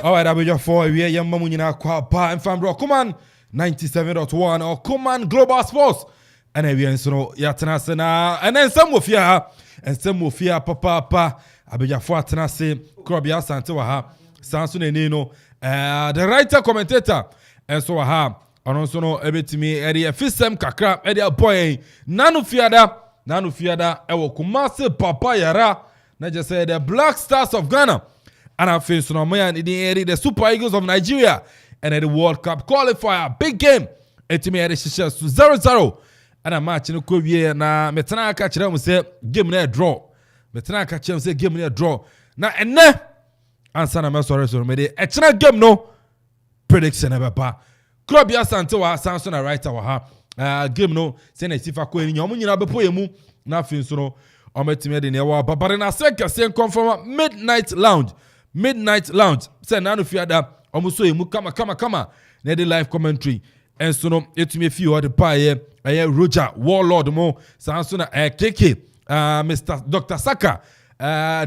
Alright, I'll be your 4 we young Mamunina Kwapa and Fambro Okoman 97.1 or Okoman Global Sports. And every so Yatanasana and then some of ya and some of ya papa. I'll be your 4 Tanasi Krobia Santoha Sansun Nino, the writer commentator, and so ha. And also no ebetimi eri fisem kakra eri boy nanu fiada ewo kumase papa yara na just say the Black Stars of Ghana and I face no moya the Super Eagles of Nigeria and the World Cup qualifier big game etimi eri shisha 0-0 and a match no ko wie na metana ka kire mu say game na draw metana ka kire mu say game na draw na enne ansa na me sorry me de e kire game no prediction e beba Krobia Santowa Samson a writer wa ha game no say na sifa ko eni omo nyina bepo yemu na afin so no ometime de ne wa babare na se kase confirm midnight lounge say na no fiada omo so yemu kama na de live commentary and so no etime fi o de pa ye Roger Warlord mo Samson A.K.A Mr. Dr. Saka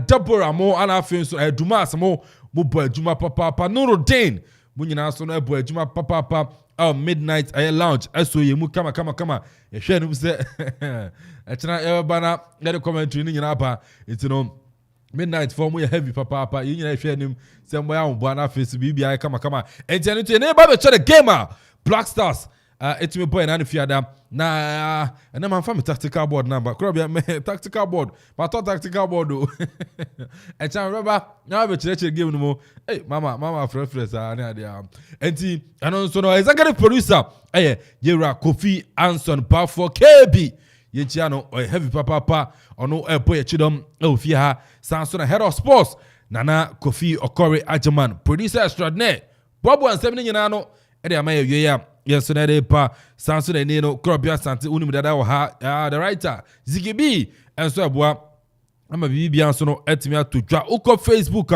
Deborah mo ana afin so Dumas mo bo adwuma papa Nuruddin Munyina so no ebo adwuma papa midnight lounge aso yemu kama ye hwe no se e chena e bana get commentary ni nyina ba it no midnight for mu heavy papa you nyina hwe nim se mbo ya mbo na face bibia kama enti to ne ba be che the gamer Black Stars it me boy na fiada na man fa me tactical board number crobia me tactical board but tactical board o e chan reba na be chere game no mo mama fresh na dia enti anon so no executive producer Yera Kofi Anson pa for KB ye chia no heavy papa ono boy chidom ofie ha sanso na head of sports Nana Kofi Okore Ajaman producer extraordinaire Bobo ansem ni nyina no e de amaye wie ya yes na de pa sanso na ni no Krobia Sante unim dada wo ha the writer Zigibi enso aboa ama bibia so no etimi atodwa uko Facebook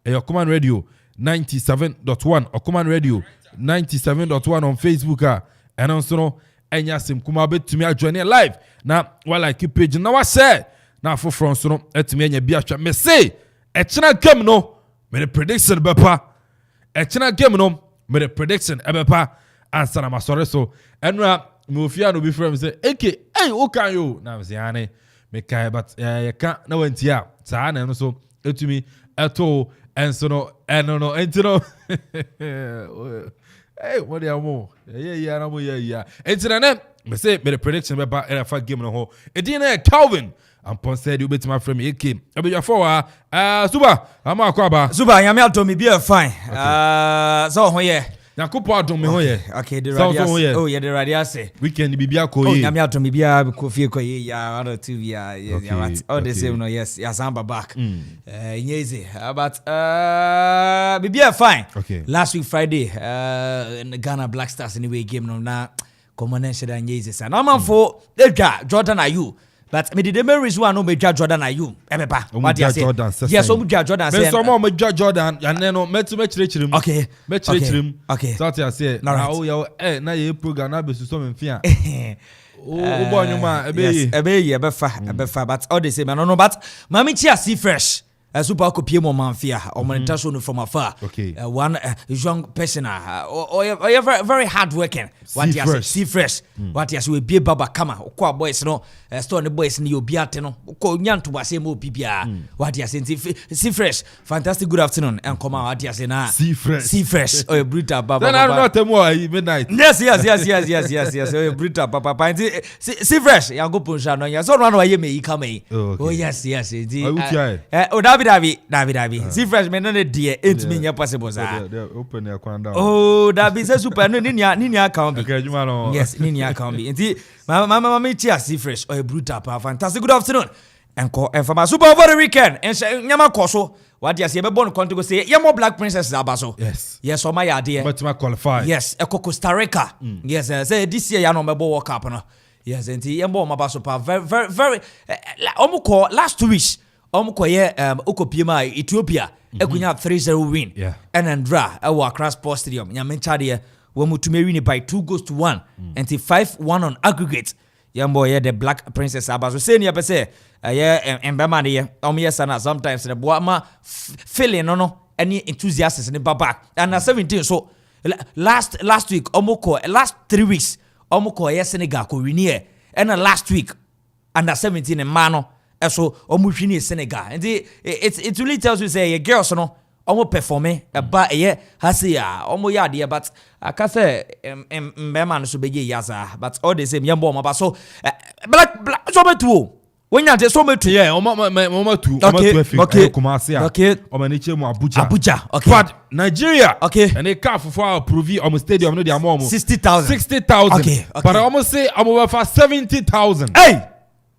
Okoman Radio 97.1 Okoman Radio 97.1 on Facebook and also no enya sim kuma betumi adwane live na while I keep page na wa share na for front so no etimi enya bia twa me say e chena game no me the prediction bepa e chena game no me the prediction bepa answer na masore so enra me ofia no be frame say A.K.A who can you na me say ane me kai but ye ka na wantia saa na no so etumi eto enso no eno entino hey what do you want yeah na mo yeah entina ne me say me the prediction be ba era fa game no ho edina Calvin and Pon said you bet my friend A.K.A abia for super ama akwaba super nyame ato me be fine so ho ye Yakopo adom me ho ye okay the radius oh yeah the radius weekend bibia ko ye oh nyame ato me bia ko fie ko ye ya one or two ya all the same no yes ya samba back easy but bibia fine okay last week Friday in the Ghana Black Stars anyway game no na combination da easy sa na man for Jordan Ayew but me the main reason why no me Jordan Ayew ebepa what you say yes so me Jordan say so mo me Jordan and then no me chirichirim okay me chirichirim okay so I say na o ya na ye program na be so me mfia o boy nyuma ebefa but all the same no but mami chia see fresh super copy mo manfia or monetary from afar okay one young person or very, very hard working what you see fresh what you we be baba kama kwa boys no store the boys ni obi ate no ko nyanto base mo bibia what you see fresh fantastic good afternoon and come out what you say na see fresh oh brutal baba then I don't know tell midnight yes oh brutal papa see fresh ya go punsha no ya so no wa ye me ikame oh yes oh David. See fresh men no dey ain't me possible sir. They open your kwanda. Oh, David say super no ni account. Okay, juma no. Yes, ni account be. Enti mama me chia see fresh. Oh, brutal pa fantastic. Good afternoon. Enko enfama super over the weekend. Nyama koso. What you say be born country go say ye more Black Princess abaso. Yes, so my idea. But my qualify. Yes, Costa Rica. Yes, say this year ya no me World Cup no. Yes, enti ye more mabaso pa very omuko last 2 weeks. Koye Okopima Ethiopia ekunya 3-0 win and then draw Accra Sports Stadium nyame chade we mutume win by 2-1 and 5-1 on aggregate yambo the Black Princess abaso say ni pese embema de yes and sometimes the boama feeling no any enthusiasts in the back. And 17 so last week last 3 weeks yes Senegal ko win and last week under 17 in Mano so win Senegal. And it really tells you say girls no performing but hasia yard but I can say man so be yaza but all the same yambo ma so black so too when you so much yeah mama two Kumasi omaniche mu Abuja okay but Nigeria okay and they can for approve on stadium no dey am 60,000 okay but I almost say I'm over for 70,000 hey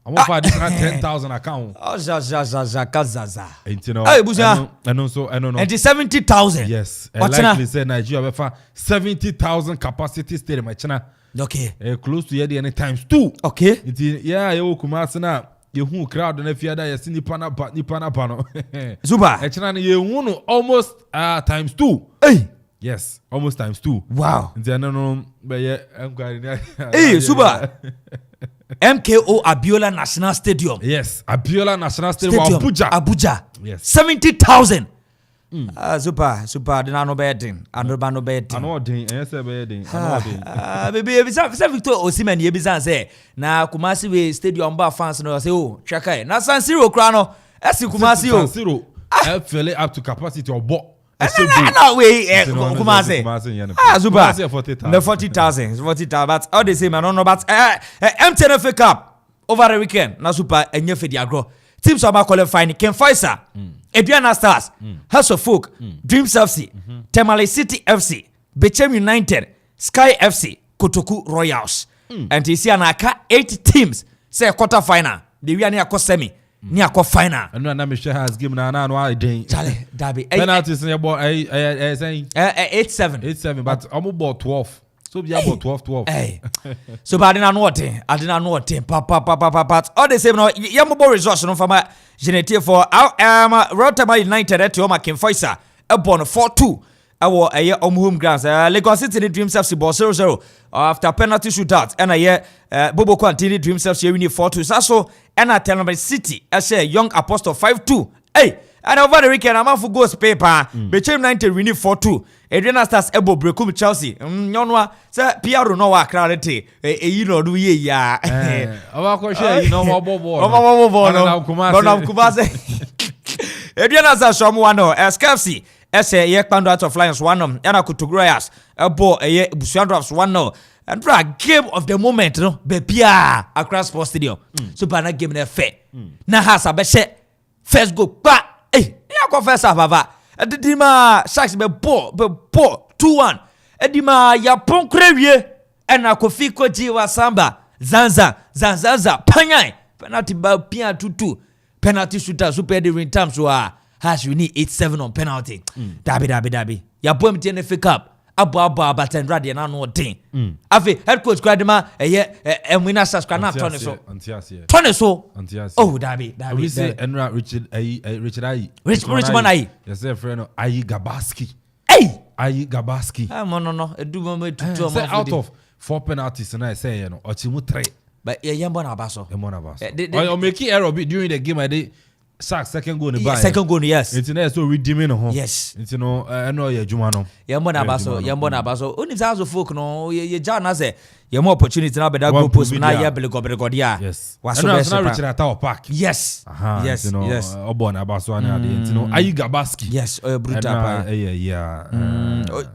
I'm over this 10,000 account oh zaza you know hey buja and also I don't know and 70,000 yes likely say Nigeria over 70,000 capacity stadium China okay close to here the times 2 okay yeah you Kumasi na you crowd na fiada ya nipa na no Zuba China you almost times 2 hey yes almost times 2 wow no but yeah hey Zuba MKO Abiola National Stadium. Yes, Abiola National Stadium, Abuja. Yes, 70,000. Super. Did not know bedding. I know bedding. I know bedding. Yes, bedding. Baby, Victor Osimhen Yebizan say. Na Kumasi we stadium bar fans no say oh Chaka. Na San Siro krano. Esi Kumasi San Siro. Fill it up to capacity or bo. No way, Kumasi. Super. 40,000. But all the same, I don't know. But MTNFA Cup over the weekend. Na super enye fe di agro. Teams are qualifying. Ken Faisal, Adriana Stars, House of Folk, Dreams FC, Tamale City FC, Bechem United, Sky FC, Kotoku Royals. And you see anaka 8 teams say quarter final. The we are near semi. Near final. And when Michelle has given an annual day. Charlie, Derby. Penalties in your boy, saying 8-7. But I'm about 12. So be about 12. Hey. So but I didn't know what thing. But all the same no yambo resource no for my generator for Rotterdam United at Oma Ken Faisal a born 4-2. Our a year home grounds. Lagos City Dreams FC ball 0-0 after penalty shootout. And a year Bobo Quantini Dreams FC winning 4-2. So and at Tamale City as a Young Apostle 5-2. Hey, and over the weekend I'm for goals paper. Bechem United winning 4-2. Adriana Stars ebo brekum Chelsea. Nyonwa say Pierre no wa clarity. You know do ye ya. Oba ko share you know bobo. No Kumasi. Adriana Stars show one no. SKFC Ese ye Kpando out of Lions 1-0. Yana Kutugroyas ebo ye Busuan Drops 1-0. And for a game of the moment no be Pia across Sports Stadium. Super na game na fair. Na has abeshe first go pa. Eh, ya ko first half baba. Edima Sharks be ball 2-1. Edima ya ponkrewie ena Kofi Jiwa Samba Zanza Panyai penalty ba Pia 2-2 penalty shooter super the win time so has we need 8-7 on penalty. Dabi ya boy MTNFA Cup abo but and radio na no den afi head coach Gradima winner subscribe na turn so oh dabi we say Enra Richard Ayi yes friend Ayi Gabaski no edu to say out of 4 penalties and I say you know ochimu 3 but yembo na baso or make error during the game I did Sharks second goal yes it's in so redeeming yes it's no no ye juma no yembo na baso oni zazo folk no ye ja na say ye more opportunity na be that goal post na ye belego dia yes waso be na Richard Atawa Park yes obo na baso na de you know Ayi Gabaski yes brutal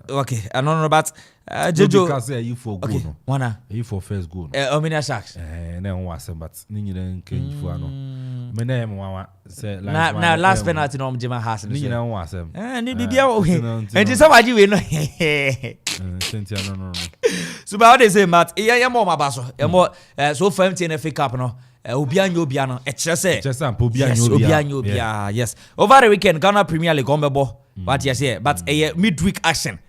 okay I don't know about Jojo can say you for goal no wana you for first goal Omina Sharks na won was but ni nyina nkan for no me na em wawa say na last penalty no mjema has ni nyina won was ni bibia o enti somebody we no no so ba they say mat ye mo mabaso ye mo so for MTNFA Cup no obia no e kire say obia yes over the weekend Ghana Premier League on bebo what you say but midweek action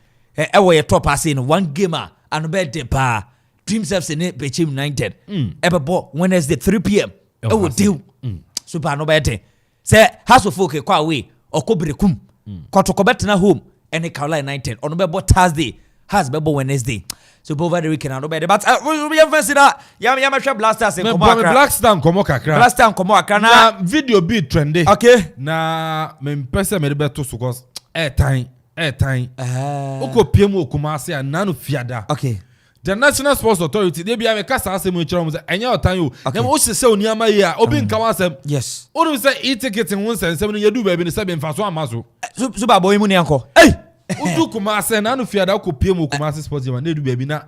we top as in one gamer and be pa Dreams FC ne Bechem United ebebo Wednesday 3 p.m. we deal super no bete say House of Folk kwa we okobrekum kotokobetna home and Carolina United on bebo Thursday has bebo Wednesday so over the weekend no bete but we have fancy that ya share Blasters in Komo Akra Blasters Komo Akra na video beat trendy okay na me mpese me beto so cause airtime. Oko PM Kumasi and Nanu Fiada. Okay. The National Sports Authority, they be a casa much and your time you. Then also say Niama ya, Obin Kawasem. Yes. What do we say? E-tickets in 1 and 7 years do baby in 7 for 1 mazu. Super boy money uncle. Hey! Udu Kumasi and Nanu Fiada Oko PM Kumasi Sports and they do baby na.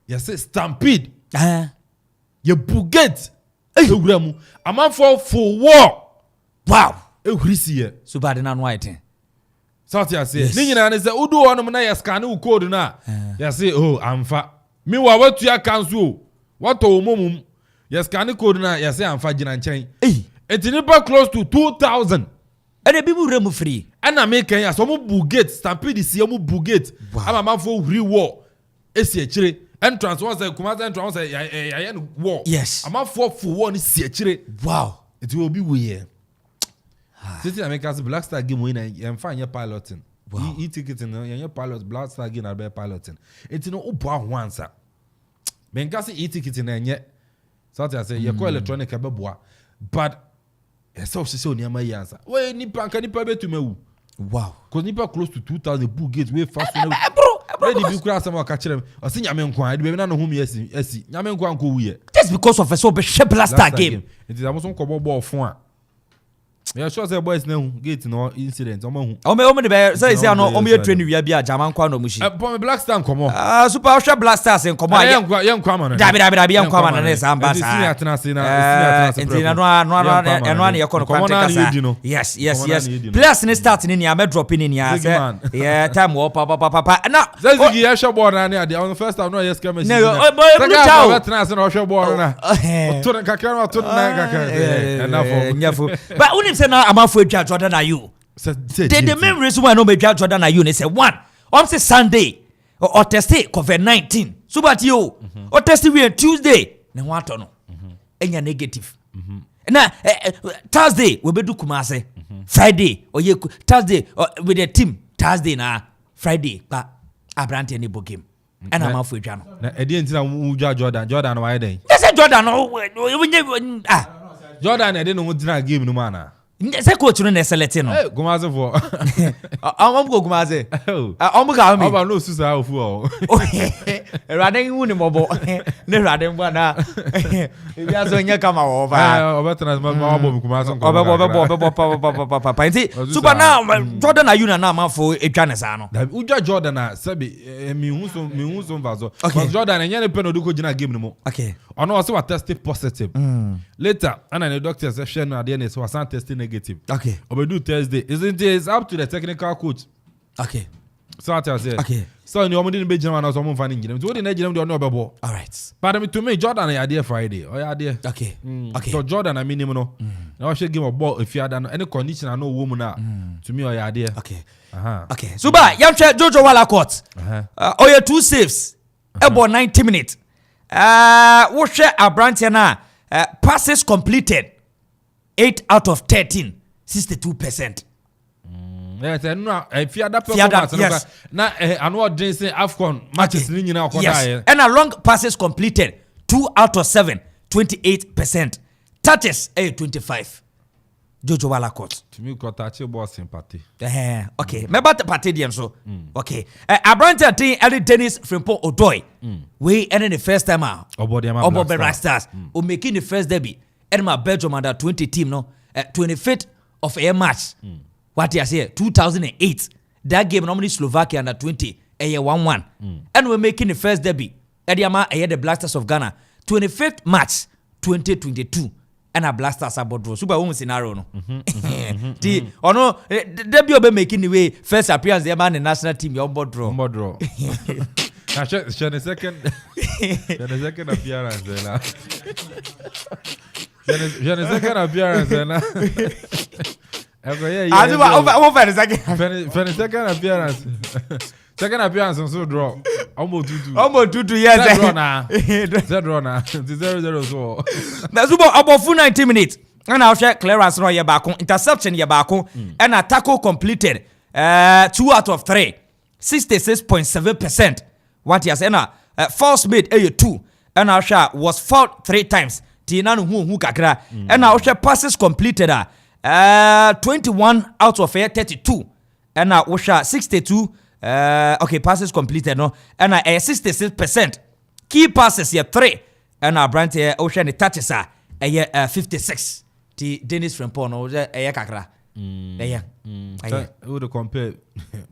You say Stampede. You buget. A man for war. Wow. Here. Super de nan white. So I say, Nina is the Udu one of my scan code na. You say, oh, I'm fat. Meanwhile, what to your council? What to mum? Yes, can you code na? Yes, I'm fat and chain. It's in close to 2,000. And the people remove free. And I make a some buget, stampede is your buget. I'm a man for reward. It's entrance was a command entrance war. Yes. I'm a for one is wow. It will be weird. City America's Black Star game winner and find your piloting. Wow. E-ticket in your pilot, Black Star game and piloting. It's no upo once. Benkasi e-ticket in yet. So I say, you call electronic ababwa. But it's so near my answer. Well, Nipa can you to me? Wow. Because Nipa close to 2,000 book gates way fast. Ready to cross some catch them. I think I'm inquired. We don't know whom yes. I'm inquired. Just because of a so Black Star game. It is almost on ball for. Yeah, sure. Say boys now get no incident. Omo the bear say no omo train we bia Jaman kwa no mushi. Pon Black Star komo. Super Usher Black Stars en komo. Yan kwama no. Dabi yan kwama na nesa amba sa. Senior atena na. Entina no ya kono kwante kasa. Yes. Players ni start ni ya me drop ni ya say. Yeah, time wo papa. Na Zazigi ya show ball na ade. On the first time no yes come. No, boy, chao. Atena na show ball na. To na kakra to na kakra. Enough. But say now I'm after Jordan are you. The main reason why I know me Jordan are you is say one. On say Sunday or Thursday COVID-19. So but you or Thursday we Tuesday. Na what no. Enya negative. Na Thursday we be do Kumase. Friday or ye Thursday with the team. Thursday na Friday but Abrante any book game. And I'm after Jordan. Na e dey ntina Jordan why dey? They say Jordan Jordan e dey no dinner game no man. Say coach no select no. Hey, Gumaze for. I'm go Gumaze. I'm go me. Oba no susa ofu o. Erade hu ni mobo. Ne erade mbo na. Ebi aso nya kama wo ba. Oba trans ma bo Gumaze nko. Oba papa. Nti super now Jordan are you na ma for etwa ne sa no. Uja Jordan na sabi mi hu so vazo. But Jordan enya ne peno do ko gina game no mo. Okay. Ono was tested positive. Later, and the doctor said share no DNA so was testing negative. Okay. Obedu Thursday. Isn't it? It's up to the technical coach. Okay. So I say. Okay. So you want to be German or someone finding them. So what did you know about? All right. But to me, Jordan, I idea Friday. Oh, yeah, idea. Okay. Okay. So Jordan, I mean, no. Now I should give a ball if you had any condition. I know woman now. To me, oh, yeah, idea. Okay. Okay. Super. Yamche Jojo Wala court. Oh, yeah, 2 saves. About 90 minutes. What share Abrante na? Passes completed 8 out of 13, 62%. Yes, no, if you had that performance, yes. Now, I know what say AFCON matches. Yes, and a long passes completed 2 out of 7, 28%. Touches 25. Jojo Wala court. To me, got touch ball sympathy. Okay, me about the party DM so. Okay, Abrante team early Dennis Frimpong Odoi. We ended the first time out. Obo Black Stars. O making the first debut. And my Belgium under 20 team no. 25th of a match. What you say? 2008. That game normally Slovakia under 20. 1-1. And we're making the first debut. Ediama the Black Stars of Ghana. 25th match 2022. And a Black Stars about super woman scenario no. Or no, debut be making the way first appearance the man in the national team your board draw. Now, the second appearance now. The second appearance now. Second appearance. Second appearance on so draw. Almost 2-2. Yes. Draw now. 0-0 so. That's about 90 minutes. And I'll share clearance no yabako, interception yabako, and a tackle completed 2 out of 3. 66.7%. What he has false made 2. And I'll share was fouled 3 times. Tinanu who kakra. And I'll share passes completed 21 out of 32. and Osha 62 okay passes completed no and 66% key passes here 3 and brand here Osha the touches are 56 the Dennis Frimpong no kakra who the compare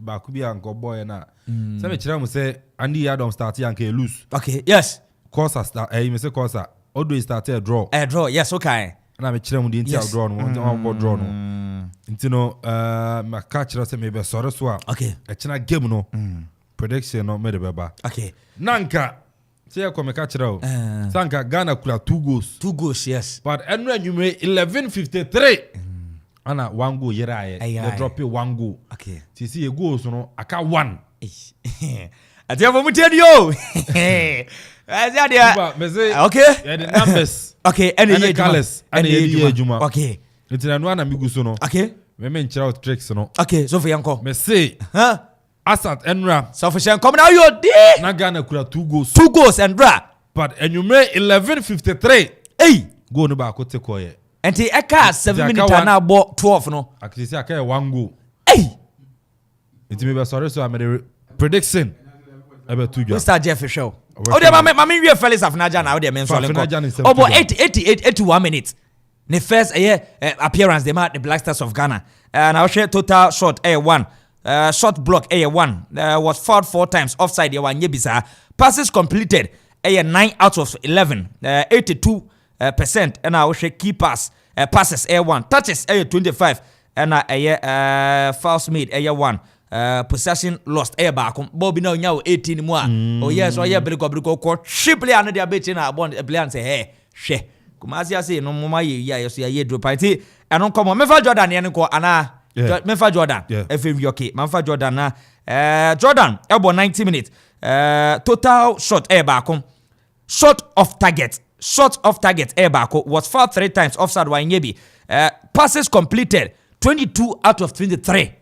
Bakubi and Boy and some children say Andy Adam started and lose. Okay, yes. Corsa start you say Corsa always started a draw. A draw, yes, okay. And I'm a children with the draw on draw no. Intino my catcher say maybe sorry so. Okay. A china game no prediction no made baba. Okay. Nanka say come catcher Sanka Ghana kula 2 goals. 2 goals, yes. But anyway you may 11:53. Ana 1 goal yera ye drop 1 goal. Okay. See see a goal so no aka 1. Ati avo mutedio. Okay. Yeah, the numbers. Okay, any colors. Any juma. Okay. It's na no na migu so no. Okay. Me menchira out tricks no. Okay, so for yanko. Me say, huh? Asat Enra. So for shan come now you dey. Na Ghana kura 2 goals. 2 goals and bra. But enume 11:53. Hey, go no ba ko te ko ye. Enti eka 7 minutes na bo 12 no. Akisi aka 1 goal. Hey. Enti me be sorry so am prediction. Ebe 2 jwa. Mr. Jeff show. Oh, the mama we Felix Afnaja now the men so oh, but 81 minutes. The first appearance they made the Black Stars of Ghana. And I share total shot A1. Shot block A1 was fouled 4 times offside A1 Yebisa. Passes completed A9 out of 11. 82%. And I share key passes A1. Touches A25 and fouls made A1. Possession lost back Bobby no now 18 more. Oh yes, oh yeah, Brico court shiply under the bit in a bond a plan say hey she Kumasi say no mama ya so ye drop party and on come Mefa Jordan yanko ana Mefa Jordan FM okay Mefa Jordan na Jordan elbow 90 minutes total shot back shot off target back was fouled 3 times offside one yebi passes completed 22 out of 23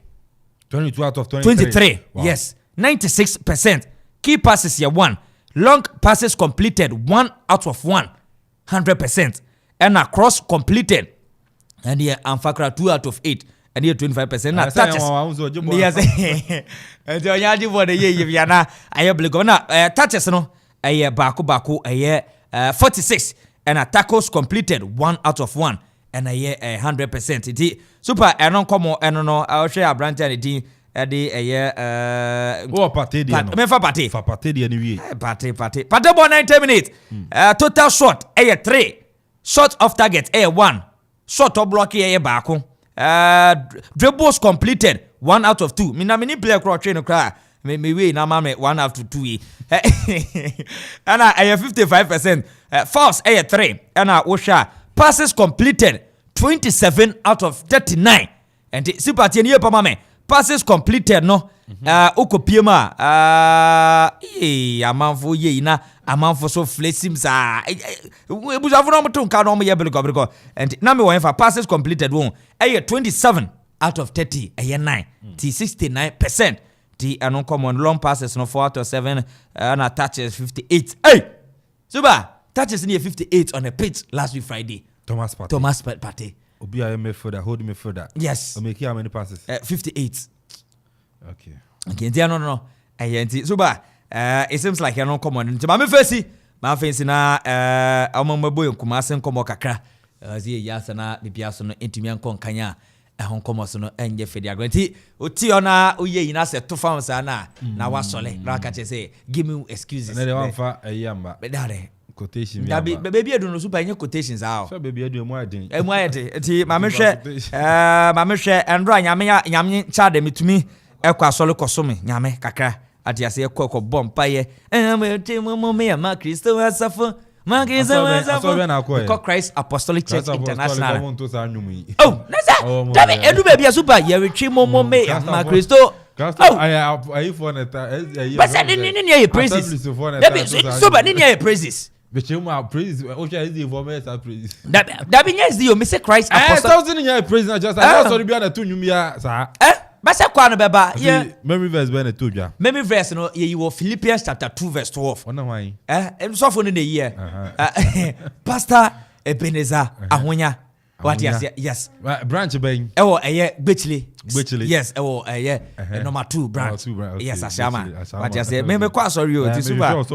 22 out of 23. Wow. Yes. 96%. Key passes here 1. Long passes completed 1 out of 1. 100%. And across completed. And here Amfakra 2 out of 8. And here 25%. Now touches. Yes. And so you for the year if na I obligo na touches no. Aye baku aye 46 and tackles completed 1 out of 1. And a 100%. It super and come and no I'll share a branch and the party for party anyway. Party about 90 minutes. Total shot a 3 shot off target A1 shot of block a back. Dribbles completed 1 out of 2. Mina mini player cross train cry. Me we na mame 1 out of 2 and I 55%. Fouls a 3 and Osha passes completed 27 out of 39. And super tieni pa mame passes completed no Okopiema amanfo ye na amanfo so flesim sa ebusafo no mton ka no ye beliko and na me won fa passes completed won 27 out of 30 9 t 69% t anon common long passes no 4 out of 7 and touches 58. Hey super touches near 58 on a pitch last week Friday. Thomas Partey. Obi I midfielder, hold midfielder. Yes. Make how many passes? 58. Okay. No. Super. It seems like you're not common. To my face na amamabo Kumasi nkomo kakra. Zi yasana bibiaso no entumi ankon kanya. Ehon komo so no enye fedi agranti. Oti ona uye ina se to fam sa na wasole. Na ka say give me excuses. Na dey wan fa eyamba. Be dare. Quotation baby edu no super nye quotations out. So baby edu emu adin. Ti mame hwe Andra nyame chade mitumi ekwa solo kosome nyame kakra ati ase ekwa bompa ye. Me ma Kristo asafo. Ma Kristo asafo. Christ Apostolic Church International. Oh, nasa. Dabi edu baby super ye retwi me ma Kristo. I for na but say ni praises. Super ni praises. But you are praise. Okay, is the format praise. That means the Mr. Christ Apostle. I praise not just. I also be on a 2 numia, sir. But say kwano beba. Yeah. Memory verse be na 2 ja. Memory verse no you were Philippians chapter 2 verse 12. Wonder why. So for in the year. Pastor Ebenezer Ahonya What yes, yes. Branch bang. Oh, Bitchley. Bitchley. Yes, number 2 branch. Okay. Yes, Ashama. Ashama. What you say? Me quite sorry, you. This super. I hope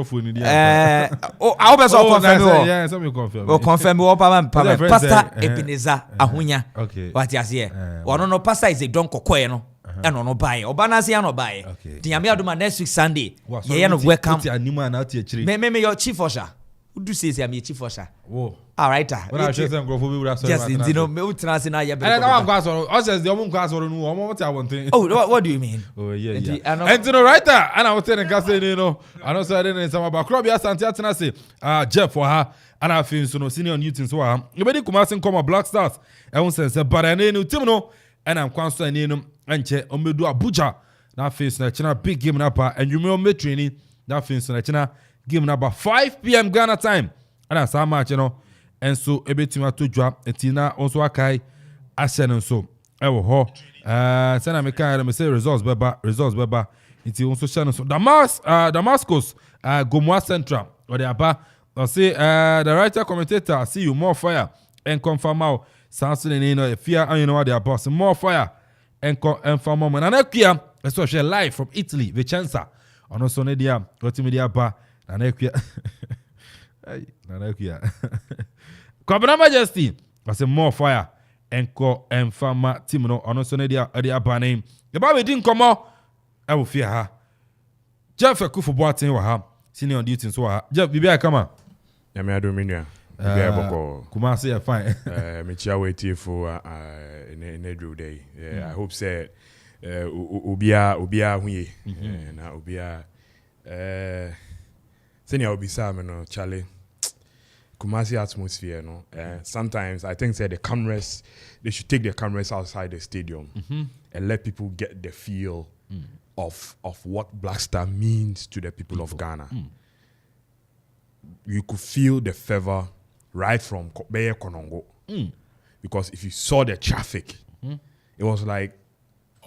Oh, confirm. yeah, some you confirm. Well, confirm me. Pastor Ebenezer Ahunya. Okay. What you say? One no pastor is a don kokwe no. And no buy. Obana say no buy. Okay. The Yami Aduma next week Sunday. Yeah, no welcome. Me your chief usher. Who do say I'm your chief usher? Whoa. All right. When I just go for yes, you know, me utrasi na ya. And I go so us as the woman class or no what I want to. Oh, what do you mean? Oh yeah. And you know right there and I was telling Gas you know I know so I didn't some about Krobia Santia Tenase Jeff for her and I feel so no senior Newton so you better come out and come Black Stars I won't say but I know team no and I'm constant in enche omedu Abuja na face na china big game na pa and you me training na face na china game number 5 p.m. Ghana time and as match you know and so ebetima to drop etina also akai asen so e wo ho say na me kai me say results beba iti also channel so Damascus Gomwa Central or the aba or say the writer commentator see you more fire and confirm out Samson you know fear and you know what they are boss more fire and confirm moment and Akia so share live from Italy Vicenza on also media media ba na Akia hey na Akia Kwame Majesty was more fire and farmer team no on also media aba name the ba we din komo I will fear her Jeff Akufo Boateng wa ha senior on duty so ha Jeff bibia kama ya me adomenia Kumasi are fine. Me chia wait for in a drew day. I hope say ubia huye na ubia senior obisa me no Charlie Kumasi atmosphere no sometimes I think say the cameras they should take the cameras outside the stadium and let people get the feel of what Black Star means to the people of Ghana. You could feel the fervor right from Beye Konongo. Because if you saw the traffic, it was like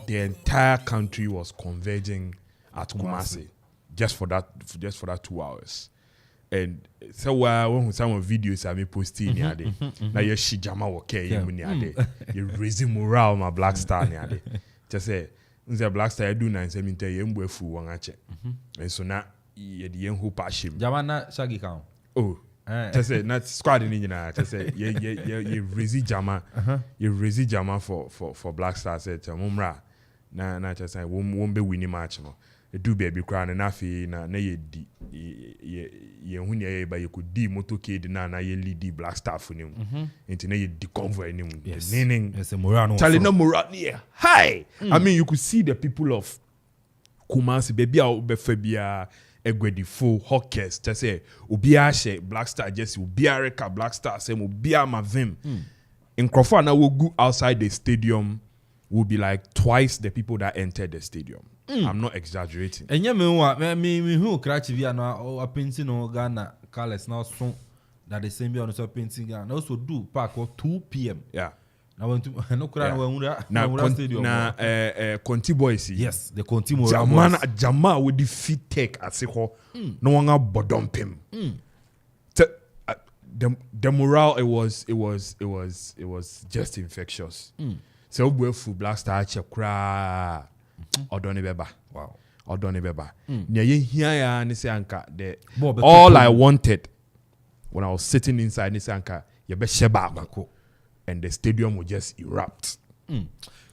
the entire country was converging at Kumasi just for that 2 hours. And so when some videos I posting niade, now you shijama okay niade, you raise morale my Black Star niade. Just say the Black Star do 9 tell you mwefu wangache. And so now you the who pashim. Jamana shagi count. Oh. Just say not squad in Indiana. Just say you raise jama, you raise jama for Black Stars. Said mumra na just say won't be winning match no. You do baby crown and nafi na ye di ye hunya ba you could di motorcade na ye lead Black Star for him. Into na ye di convoy him. Meaning yes morano. Charlie no morano here. Hi. I mean you could see the people of Kumasi baby out befebia. Egwedi full hawkers just say ubia she Black Star just ubia reka Black Star say ubia mavim in Crawford now will go outside the stadium will be like twice the people that entered the stadium. I'm not exaggerating. And yeah me who crachi via no a painting no Ghana colors now so that the same be on so painting Ghana also do park or 2 p.m. Yeah. I went to no crowd stadium. Conti boys. Yes, the Conti Jama with the fit tech at Seko. No one got bodom pim. The morale it was just infectious. So we for Black Star chakra Odoni Beba. Wow. Odoni Beba. Nya ye here ya ni say anka the all I wanted when I was sitting inside ni say anka ye be sheba and the stadium will just erupt.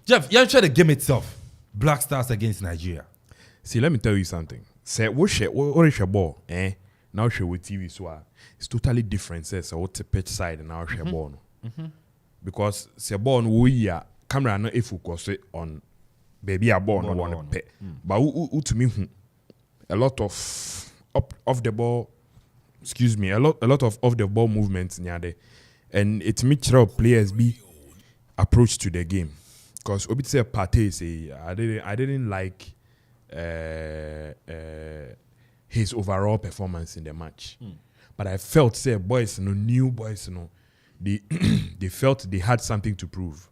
Jeff, you try the game itself. Black Stars against Nigeria. See, let me tell you something. Say what is your ball? Now share with TV so it's totally different. Say what the pitch side and now share ball. Because say ball we are camera no if focus on baby a ball no one pay. But who to me a lot of off the ball. Excuse me, a lot of off the ball movements near there. And it makes players be approach to the game because Obi say Partey say I didn't like his overall performance in the match, but I felt say boys new boys they felt they had something to prove,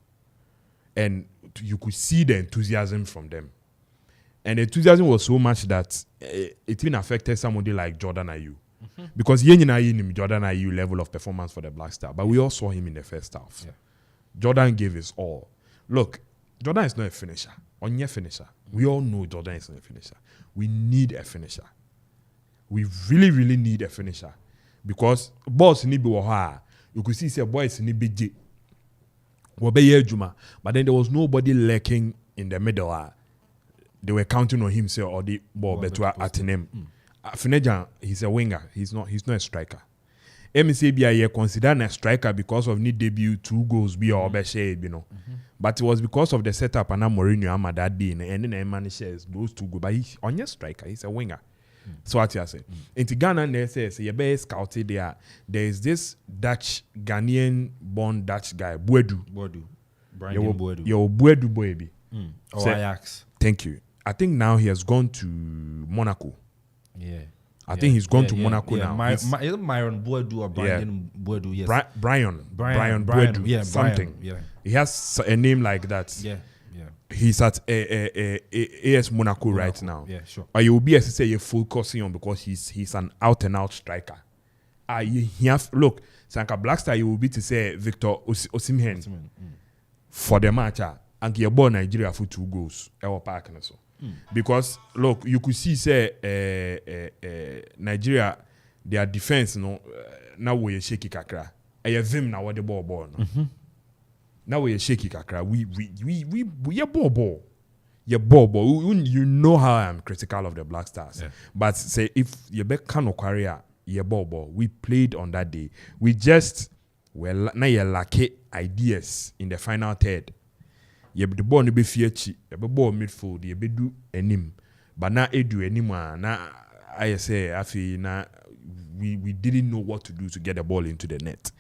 and you could see the enthusiasm from them, and the enthusiasm was so much that it even affected somebody like Jordan Ayew. Because Jordan Ayew level of performance for the Black Star, but we all saw him in the first half. Jordan gave his all. Look, Jordan is not a finisher. On your finisher. We all know Jordan is not a finisher. We need a finisher. We really, really need a finisher. Because balls need be waha. You could see boys need be J. Juma. But then there was nobody lurking in the middle. They were counting on him, say, or the ball better at him. Finejan, he's a winger. He's not a striker. MCBI consider a striker because of need debut 2 goals be or shade, you know. But it was because of the setup and Mourinho Ama that day and then managed those 2 goals. But he's on your striker, he's a winger. So what you say? In Ghana, they say you better scouted there. There is this Ghanaian born Dutch guy, Buedu. Brian Buedu. Your Buedu baby. Ajax. Thank you. I think now he has gone to Monaco. Yeah. I think he's gone to Monaco now. Is it Myron Buedu or Brian Buedu? Yes. Brian Buedu. Yeah, something. Brian, yeah. He has a name like that. Yeah. He's at AS Monaco right now. Yeah, sure. Or you will be as say you're focusing on because he's an out and out striker. He have look, Sanka Blackstar you will be to say Victor Osimhen for the match and you ball Nigeria for 2 goals. Park and so. Because look, you could see say Nigeria their defense now we shaky kakra. Vim now what the ball no. Now we shaky kakra. We ball. You know how I'm critical of the Black Stars. Yeah. But say if you be can career you ball. We played on that day. We just now you lack ideas in the final third. You the ball no be fiachi, you be ball midfield, you be do enim. But now edu anymore. Now I say I feel now we didn't know what to do to get the ball into the net.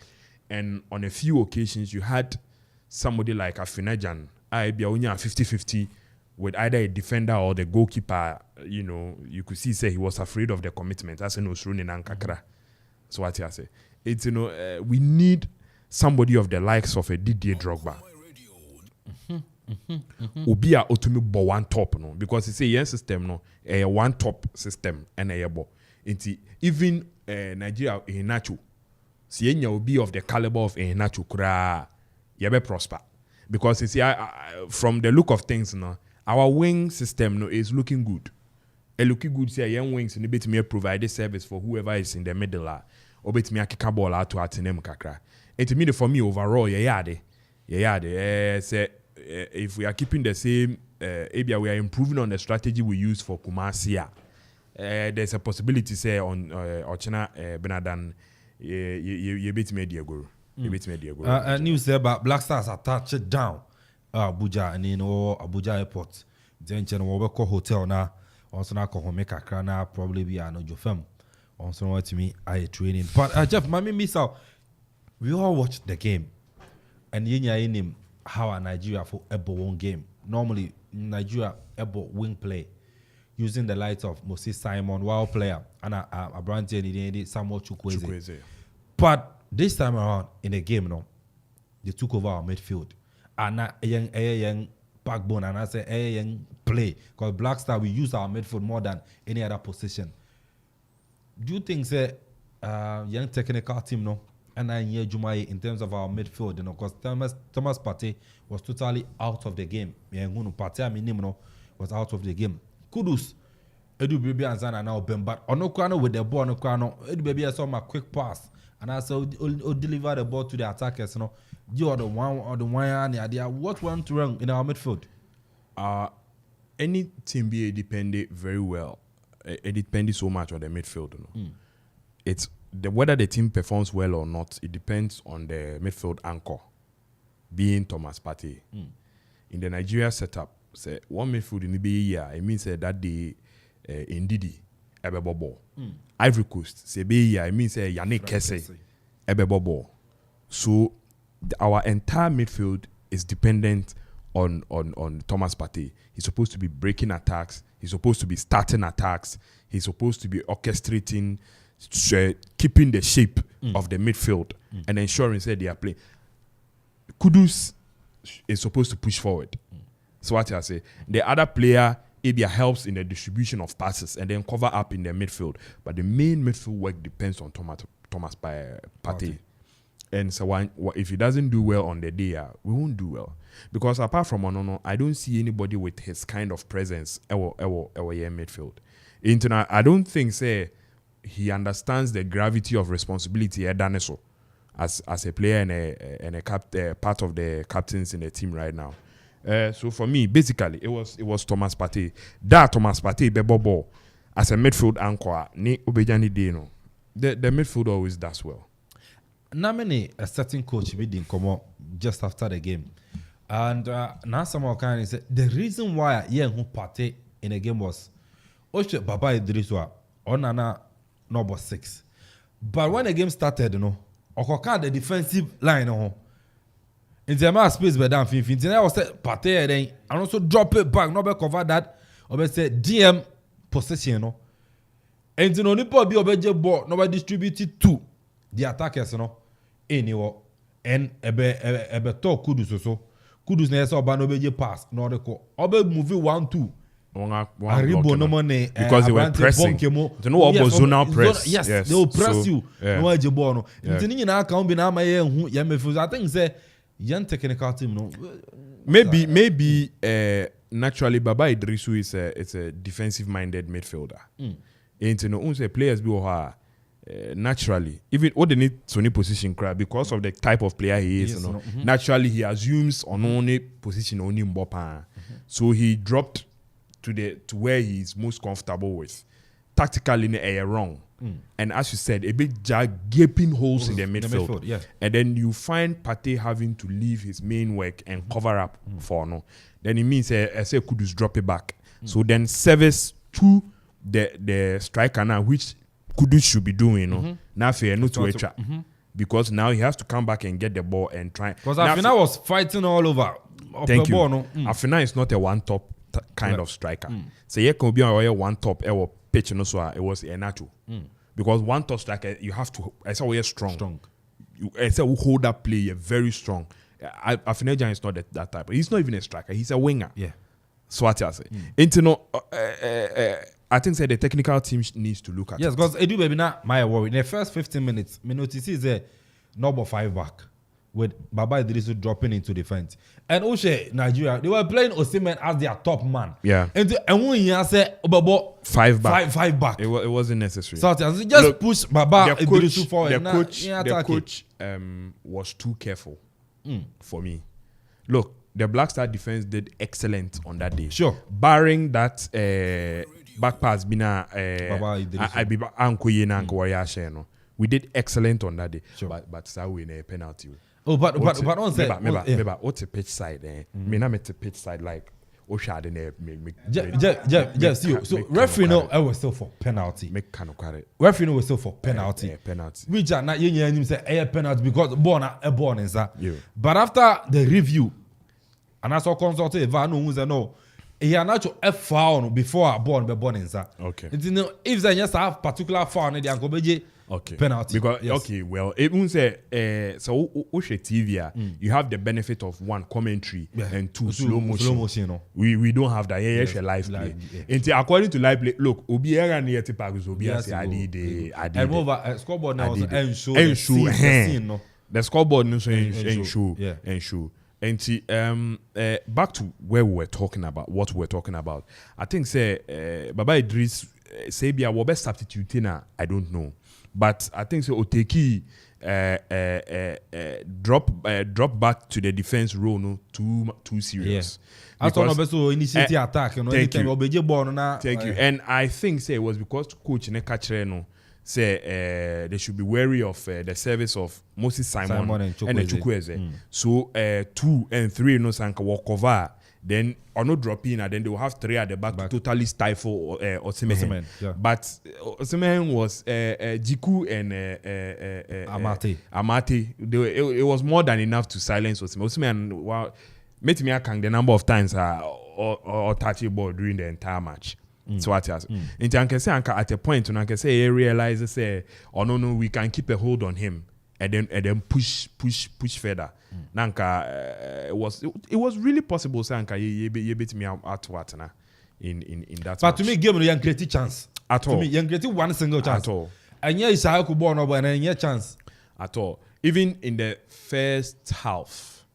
And on a few occasions you had somebody like Afinajan, I be only 50-50 with either a defender or the goalkeeper. You know, you could see say he was afraid of the commitment. As no running and kakra. So what I say, it's we need somebody of the likes of a Didier Drogba. Ubia otumi bo one top no because it's a yen system no a one top system and a bo. Even Nigeria Iheanacho, see enya will be of the caliber of Iheanacho kura yebe prosper because you see from the look of things no our wing system no is looking good. Looking good say young wings and bit me provide a service for whoever is in the middle or bit me a kick ball out to atinem kakra. It mean for me overall say if we are keeping the same maybe we are improving on the strategy we use for Kumasi. There's a possibility say on Ochena Benadan you beat me Diego. You beat me Diego. News there about Black Stars are touched down Abuja and Abuja airport. Then we call hotel now. Also now call home Kakra probably be no Jofem. Also what to me I training. But Jeff, mommy miss out. We all watched the game. And in him how Nigeria for Ebo one game. Normally Nigeria Ebo wing play using the likes of Moses Simon, wild player, and a brand new Samuel Chukwueze. But this time around in the game, they took over our midfield. And a young backbone, and I say a young play. Because Black Star, we use our midfield more than any other position. Do you think young technical team, and I hear Jumai in terms of our midfield, because Thomas Partey was totally out of the game. Partey was out of the game. Kudus, Edu Baby and Zana now been, but Onokwano with the ball, Edu Baby I saw my quick pass, and I saw deliver the ball to the attackers. You are the one or the one idea. What went wrong in our midfield? Any team be depended very well. It depends so much on the midfield. It's whether the team performs well or not, it depends on the midfield anchor, being Thomas Partey. In the Nigeria setup, say one midfield in the year, it means that they Ndidi ebe bobo. Ivory Coast, say be year, it means Yannick Kesse ebe bobo. So our entire midfield is dependent on Thomas Partey. He's supposed to be breaking attacks. He's supposed to be starting attacks. He's supposed to be orchestrating. Keeping the shape of the midfield and ensuring that they are playing. Kudus is supposed to push forward. So what I say, the other player maybe helps in the distribution of passes and then cover up in the midfield. But the main midfield work depends on Thomas Partey. And so if he doesn't do well on the day, we won't do well. Because apart from Onono, I don't see anybody with his kind of presence ever midfield. I don't think say he understands the gravity of responsibility as a player and a part of the captains in the team right now. So for me, basically, it was Thomas Partey. That Thomas Partey bebo ball as a midfield anchor, ni Obejani Dino. The midfield always does well. Namene, a certain coach didn't come up just after the game. And now someone can say the reason why who Partey in the game was Oshe Baba Idriswa Onana number 6. But when the game started, Okokan the defensive line in the amount of space by down 15. I was said Partey then and also drop it back, not cover that, or say DM possession, and the only be obeje ball, nobody distributed to the attackers, anyway, and ebe talk Kudus so. Kudus na yesa oba no beje pass no de ko oba move 1-2 because they were pressing to know what was zonal press. Yes, they will press you no eje ball no nti ni na aka be na ma ye hu ya mefu I think say young technical team no maybe naturally Baba Idrisu is a defensive minded midfielder and you know unse players be naturally, even what they need Sony position crowd because of the type of player he is, naturally he assumes on only position only Mbopa. So he dropped to where he is most comfortable with. Tactically, wrong. And as you said, a big gaping holes in the midfield. Yeah. And then you find Partey having to leave his main work and cover up for no. Then it means I say Kudus drop it back. So then service to the striker now, which Kudus should be doing, now fair no to extra because now he has to come back and get the ball and try. Because Afina was fighting all over. Thank you. Afina is not a one top kind of striker. So you can be on one top pitch no so it was Enacho. Because one top striker you have to I say we are strong. I say we hold that play you're very strong. Afina is not that type. He's not even a striker. He's a winger. Yeah. So what I say. I think the technical team needs to look at it. Yes, because Edu baby now my worry. In the first 15 minutes, me notice is a number 5 back with Baba Idrisu dropping into defense. And Oshe Nigeria, they were playing Osimhen as their top man. Yeah. And when he said about 5 back. 5 back. It wasn't necessary. So just push Baba Idrisu forward. The coach was too careful for me. Look, the Black Star defense did excellent on that day. Sure. Barring that back pass we did excellent on that day. Sure. But so we a penalty. Oh, but on say what's a pitch side me na met a pitch side like Oshade so referee no I was still for penalty. Make kind of carry. Referee no was still for penalty. Penalty. Which are not him say a penalty because born is that. But after the review and I saw consulted Van no he had not a foul before a born in that. Okay. If they just have particular foul in the Ankobeji penalty. Because okay, well, it won't say so Oshe TV you have the benefit of one commentary and two slow motion. We don't have that. Yes, live play. And according to live play, look, Obi era near the park is Obi I did. And over scoreboard now and show the scoreboard no show. And see, back to where we were talking about, what we were talking about. I think say Baba Idris say be our best substitute I don't know, but I think so Oteki drop back to the defense role no too serious. I thought no initiate attack. Thank you. And I think say it was because coach ne catch no. Say they should be wary of the service of Moses Simon and Chukwueze. So 2 and 3 no sanka walk over. Then or no drop in and then they will have 3 at the back. To totally stifle Osimhen. But Osimhen was Jiku and Amate. It was more than enough to silence Osimhen. Osimhen made me account the number of times or touch the ball during the entire match. So what else? And I can say at a point when I can say he realizes say no we can keep a hold on him and then push further. Nanka it was really possible say Anka you beat me out what na in that. But to me game you create chance at all. To me you create one single chance at all. And yeah is how could born over and yeah chance. at all. Even in the first half,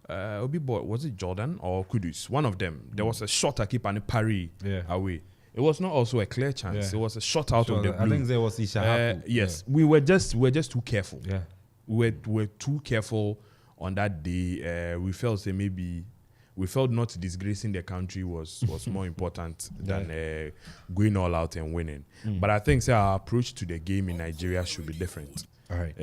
Obi boy, was it Jordan or Kudus? One of them. There was a shot I keep and parry away. It was not also a clear chance. It was a shot out of the blue. I think there was Isha. Yes, we were just too careful. Yeah, we were too careful on that day. We felt not disgracing the country was more important than going all out and winning. But I think our approach to the game in Nigeria should be different. all right.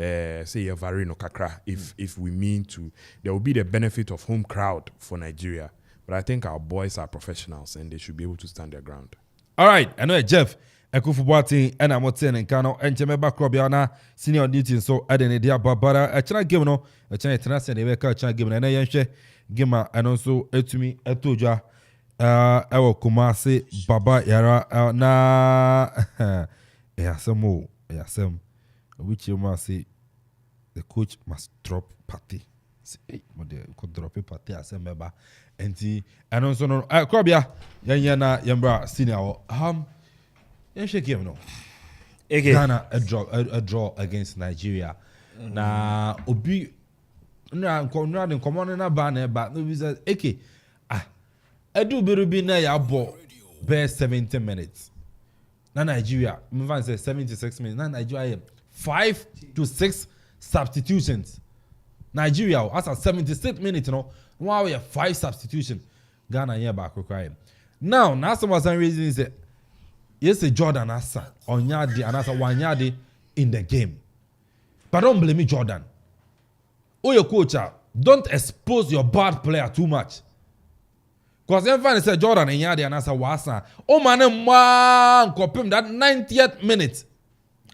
Say Varino Kakra, if we mean to, there will be the benefit of home crowd for Nigeria. But I think our boys are professionals and they should be able to stand their ground. All right, I know Jeff. Ekufubuati and I'm saying in Kano and Jamaica Crobiana senior duty so Adene Dia Barbara a China game no a China international they were China game and I share Gima and also Etumi Etuja Ewo Kumasi Baba Yara na Yasamo Yasem which you must say the coach must drop party. Say but they could drop a party as a member and also no Krobia Yana Yambra senior game no. Ghana a draw against Nigeria. Na obi na common na ban but no be A.K.A edu berubi na ya ball bare 70 minutes. Na Nigeria, me say 76 minutes. Na Nigeria 5 to 6 substitutions. Nigeria as a 76 minutes no. Wow, we have 5 substitutions. Ghana here back crying. Now some reason is that yes, Jordan Asa on Yadi and Asa 1 yard in the game. But don't blame me, Jordan. Oh, your coach, don't expose your bad player too much. Because everyone said Jordan and Yadi and Asa Wasa. Oh, man, compare that 90th minute.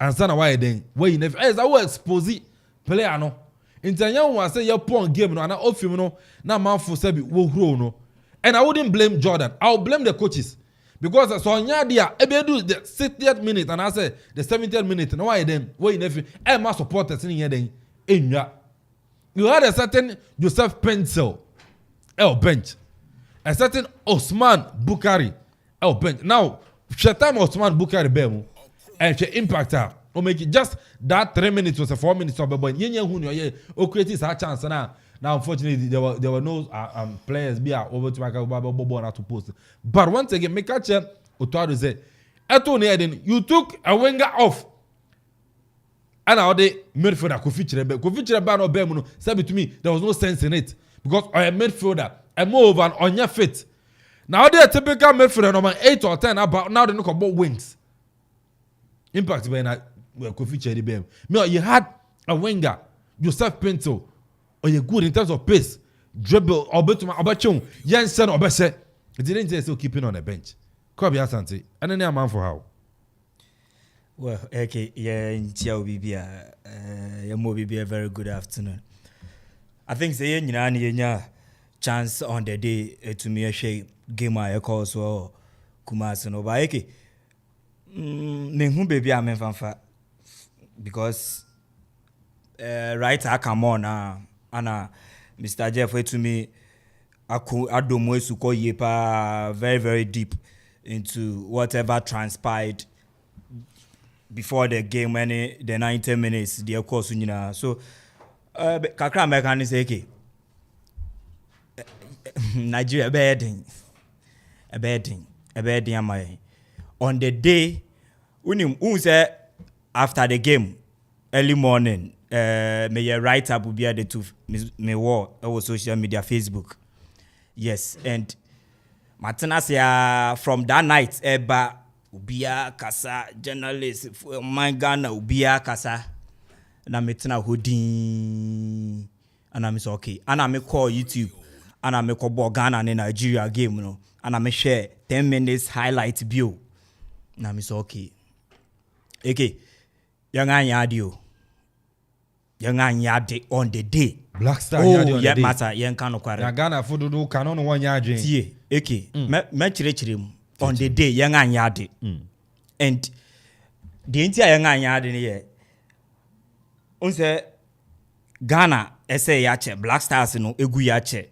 And son, why then? Why you never? As I will expose player no. In the young one say your point game no, and I offer you no. Now man for say will grow no. And I wouldn't blame Jordan. I'll blame the coaches. Because so Nyadia, ebe do the 60th minute and I say the 70th minute. Now why then? Why you never? My supporters in here then. You had a certain Joseph Pencil, bench. A certain Osman Bukari, bench. Now, time Osman Bukari bemu, and she impact her. Or make it just that 3 minutes was a 4 minutes of a boy. Who created a chance now. Now, unfortunately, there were no players be over to to post. But once again, make a check. Utado say, Etoni you took a winger off. And now they midfielder could feature a ban or Bemuno. Said to me, there was no sense in it because I am midfielder and more than on your fit. Now they are typical midfielder number 8 or 10. About now they look about wings. Impact when I could feature the Bem. No, you had a winger, Joseph Pinto. Or you're good in terms of pace, dribble, or better, Jensen or better. It didn't say so keeping on the bench. Kobe Asante, and then a man for how? Well, okay, yeah, in Bibia, be a very good afternoon. I think say you chance on the day to me a shake game I call so Kumas no ba okay. Baby I'm fanfa because right I come on Anna Mr. Jeff to me Adomo Suko Yepa very very deep into whatever transpired before the game when the 90 minutes the course so kakra American say okay Nigeria a bedding am I on the day who say after the game early morning may a write up will be at the two me war over social media Facebook. Yes, and Martina from that night eba ubia kasa journalist my Ghana ubia kasa na metina hodin and I'm okay and I call YouTube and I call Ghana and Nigeria game no and I share 10 minutes highlight view na me okay young anyadio on the day Black Star yeah matter yen kan kware Ghana fodo canon one yardin tie me chire on the day young anyade and the entire young anyade ne on say Ghana say ya che Black Stars no egu ya che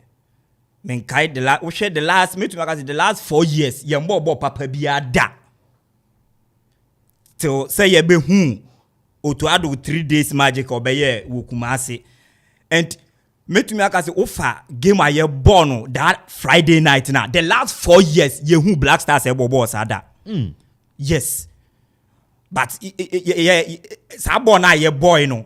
men kai the last me to make the last 4 years yembo papa bia da till say ye be hu otuado 3 days magic obeye wo Kumasi and metumi aka say ofa game aye born that Friday night na the last 4 years yehu Black Stars e bobo sada yes but sa born na ye boy no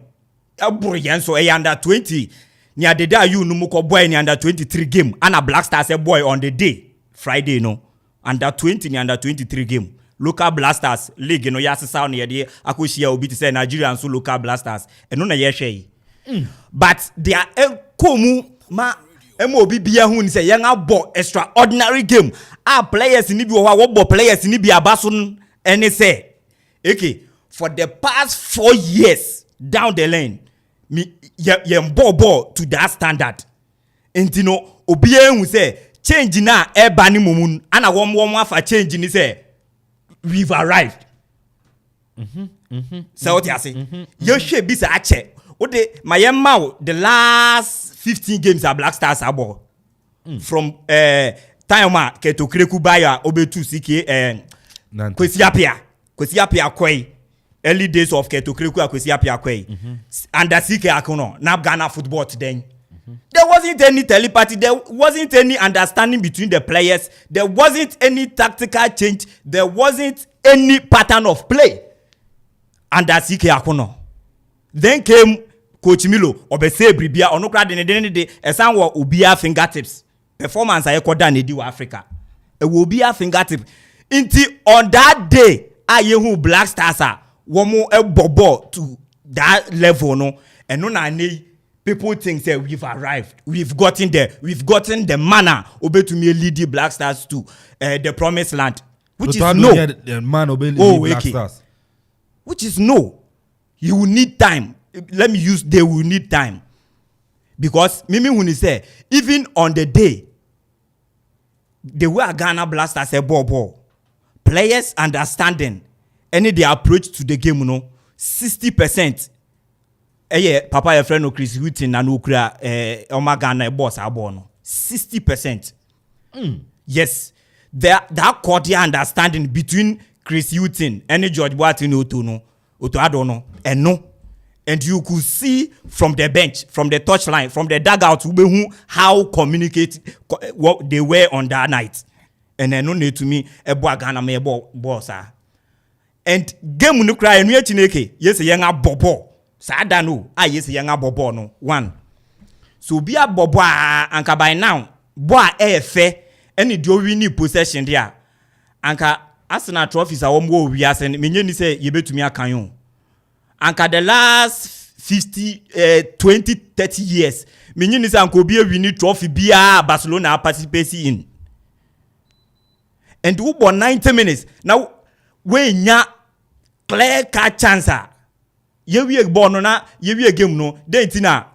eburu yen so e under 20 ni adeda you no muko boy ni under 23 game and a Black Stars e boy on the day Friday no under 20 ni under 23 game local blasters league no yasesa no ye de akohia obi te say Nigeria so local blasters eno na ye hwe but they are komu ma obi bia hu ni say yen abo extraordinary game players ni bi wo bo players ni bi abaso any say okay for the past 4 years down the lane me yen ball to that standard entino obi hu say change na eba ni mumun ana wom afa change ni say we've arrived. So what you say? You should be a check. My the last 15 games are Black Stars abo. From time to Kreku Baya Obetu CK Kwesiapia Kwei. Early days of Keto Kreku Kwesiapia Kwei. Under CK Akono. Now Ghana football today. There wasn't any telepathy. There wasn't any understanding between the players. There wasn't any tactical change. There wasn't any pattern of play. And that's CK Akono. Then came Coach Milo. Obese Bribia. Onokra de esan wo ubia fingertips. Performance aye koda ne di wa Africa. E wo ubia fingertips. Inti on that day, ayehu Black Stars womo e bobo to that level no. Eno na ne people think that we've arrived. We've gotten there. We've gotten the manner to me lead the Black Stars to the promised land. Which is no. The man Black Stars. Which is no. You will need time. Let me use they will need time. Because Mimi when he say even on the day the way Ghana Black Stars say ball players understanding any their approach to the game 60%. Papa your friend no Chris Hughton na no kura Ghana boss abo no 60%. Yes, that cordial understanding between Chris Hughton and George Boateng Oto Adono and you could see from the bench, from the touchline, from the dugout how communicate what they were on that night. And no need to me Ghana me boss and game no cry and we chineke yes yenga bobo sada no yes yenga bobo no one so be a bobo anka by now boy efe any do win possession there anka Arsenal trophies a wo wi asen menye ni say ye betumi akan yo anka the last 20 30 years menye ni say anka obi win trophy bia Barcelona participate in and who born 90 minutes now we nya clear cut chance ye wi ball no na ye wi game no den ti na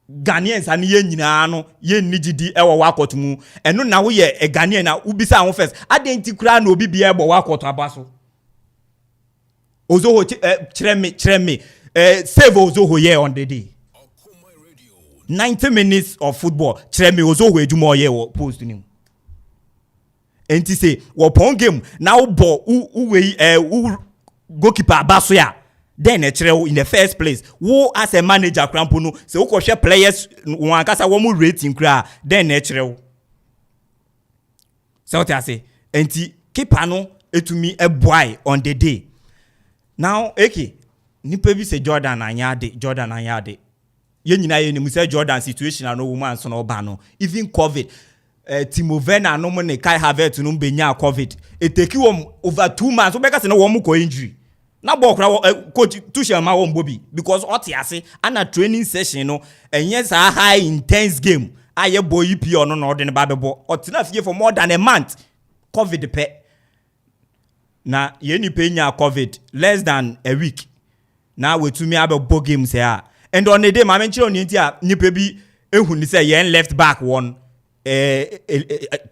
Ghanaians ani ye nyina no ye nigidi e wo wakot mu eno na wo ye e Ghanaian na ubisa ho first adenti kura na obi bia e bo wakot abaso ozo ho kire me save ozo ho ye on the day 90 minutes of football kire me ozo ho eduma ye wo post ni enti say wo pon game na wo bo we goalkeeper abaso ya then in the first place who as a manager crampo no say who share players one kasa wo mu rating kra then so what I say enti keeper no etumi e boy on the day now AK nipa bi say Jordan anyade ye nyina ye ni say Jordan situation no woman so no ba no even COVID Timo Werner no mo ne Kai Havertz no benya COVID it take him over 2 months so be ka say no wo mu ko injury na ball coach Tuchel ma won bobi because otiase ana training session no enye sa high intense game aye boy EP on no de ne ba bebo otina fie for more than a month COVID pe na ye ni pe nya COVID less than a week na wetumi abebo game say and on the day ma menchire oni ntia nipa bi ehun ni say yen left back one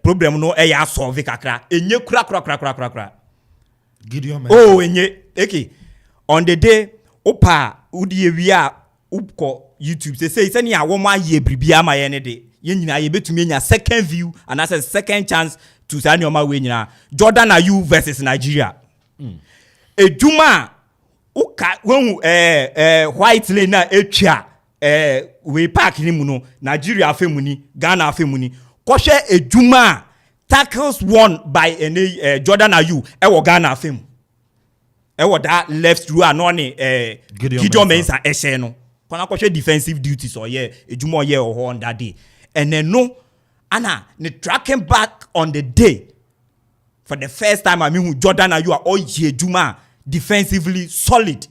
problem no e ya solve kakra enye kura Gideon enye okay on the day opa udi ewia upko YouTube say ni awon ma ye bribia ma ye ne de ye nyina ye betumi nya second view and as a second chance to sani oma we nyina Jordan are you versus Nigeria eduma uka when white lane na etwa we park ni mu no Nigeria afemuni Ghana afemuni koshe ejuma tackles won by Jordan Ayew e Ghana afem e that left through anone Gideon Mensah ehye no kona koshe defensive duties or ejuma or on that day and then no ana ne tracking back on the day for the first time I mean Jordan Ayew all ejuma defensively solid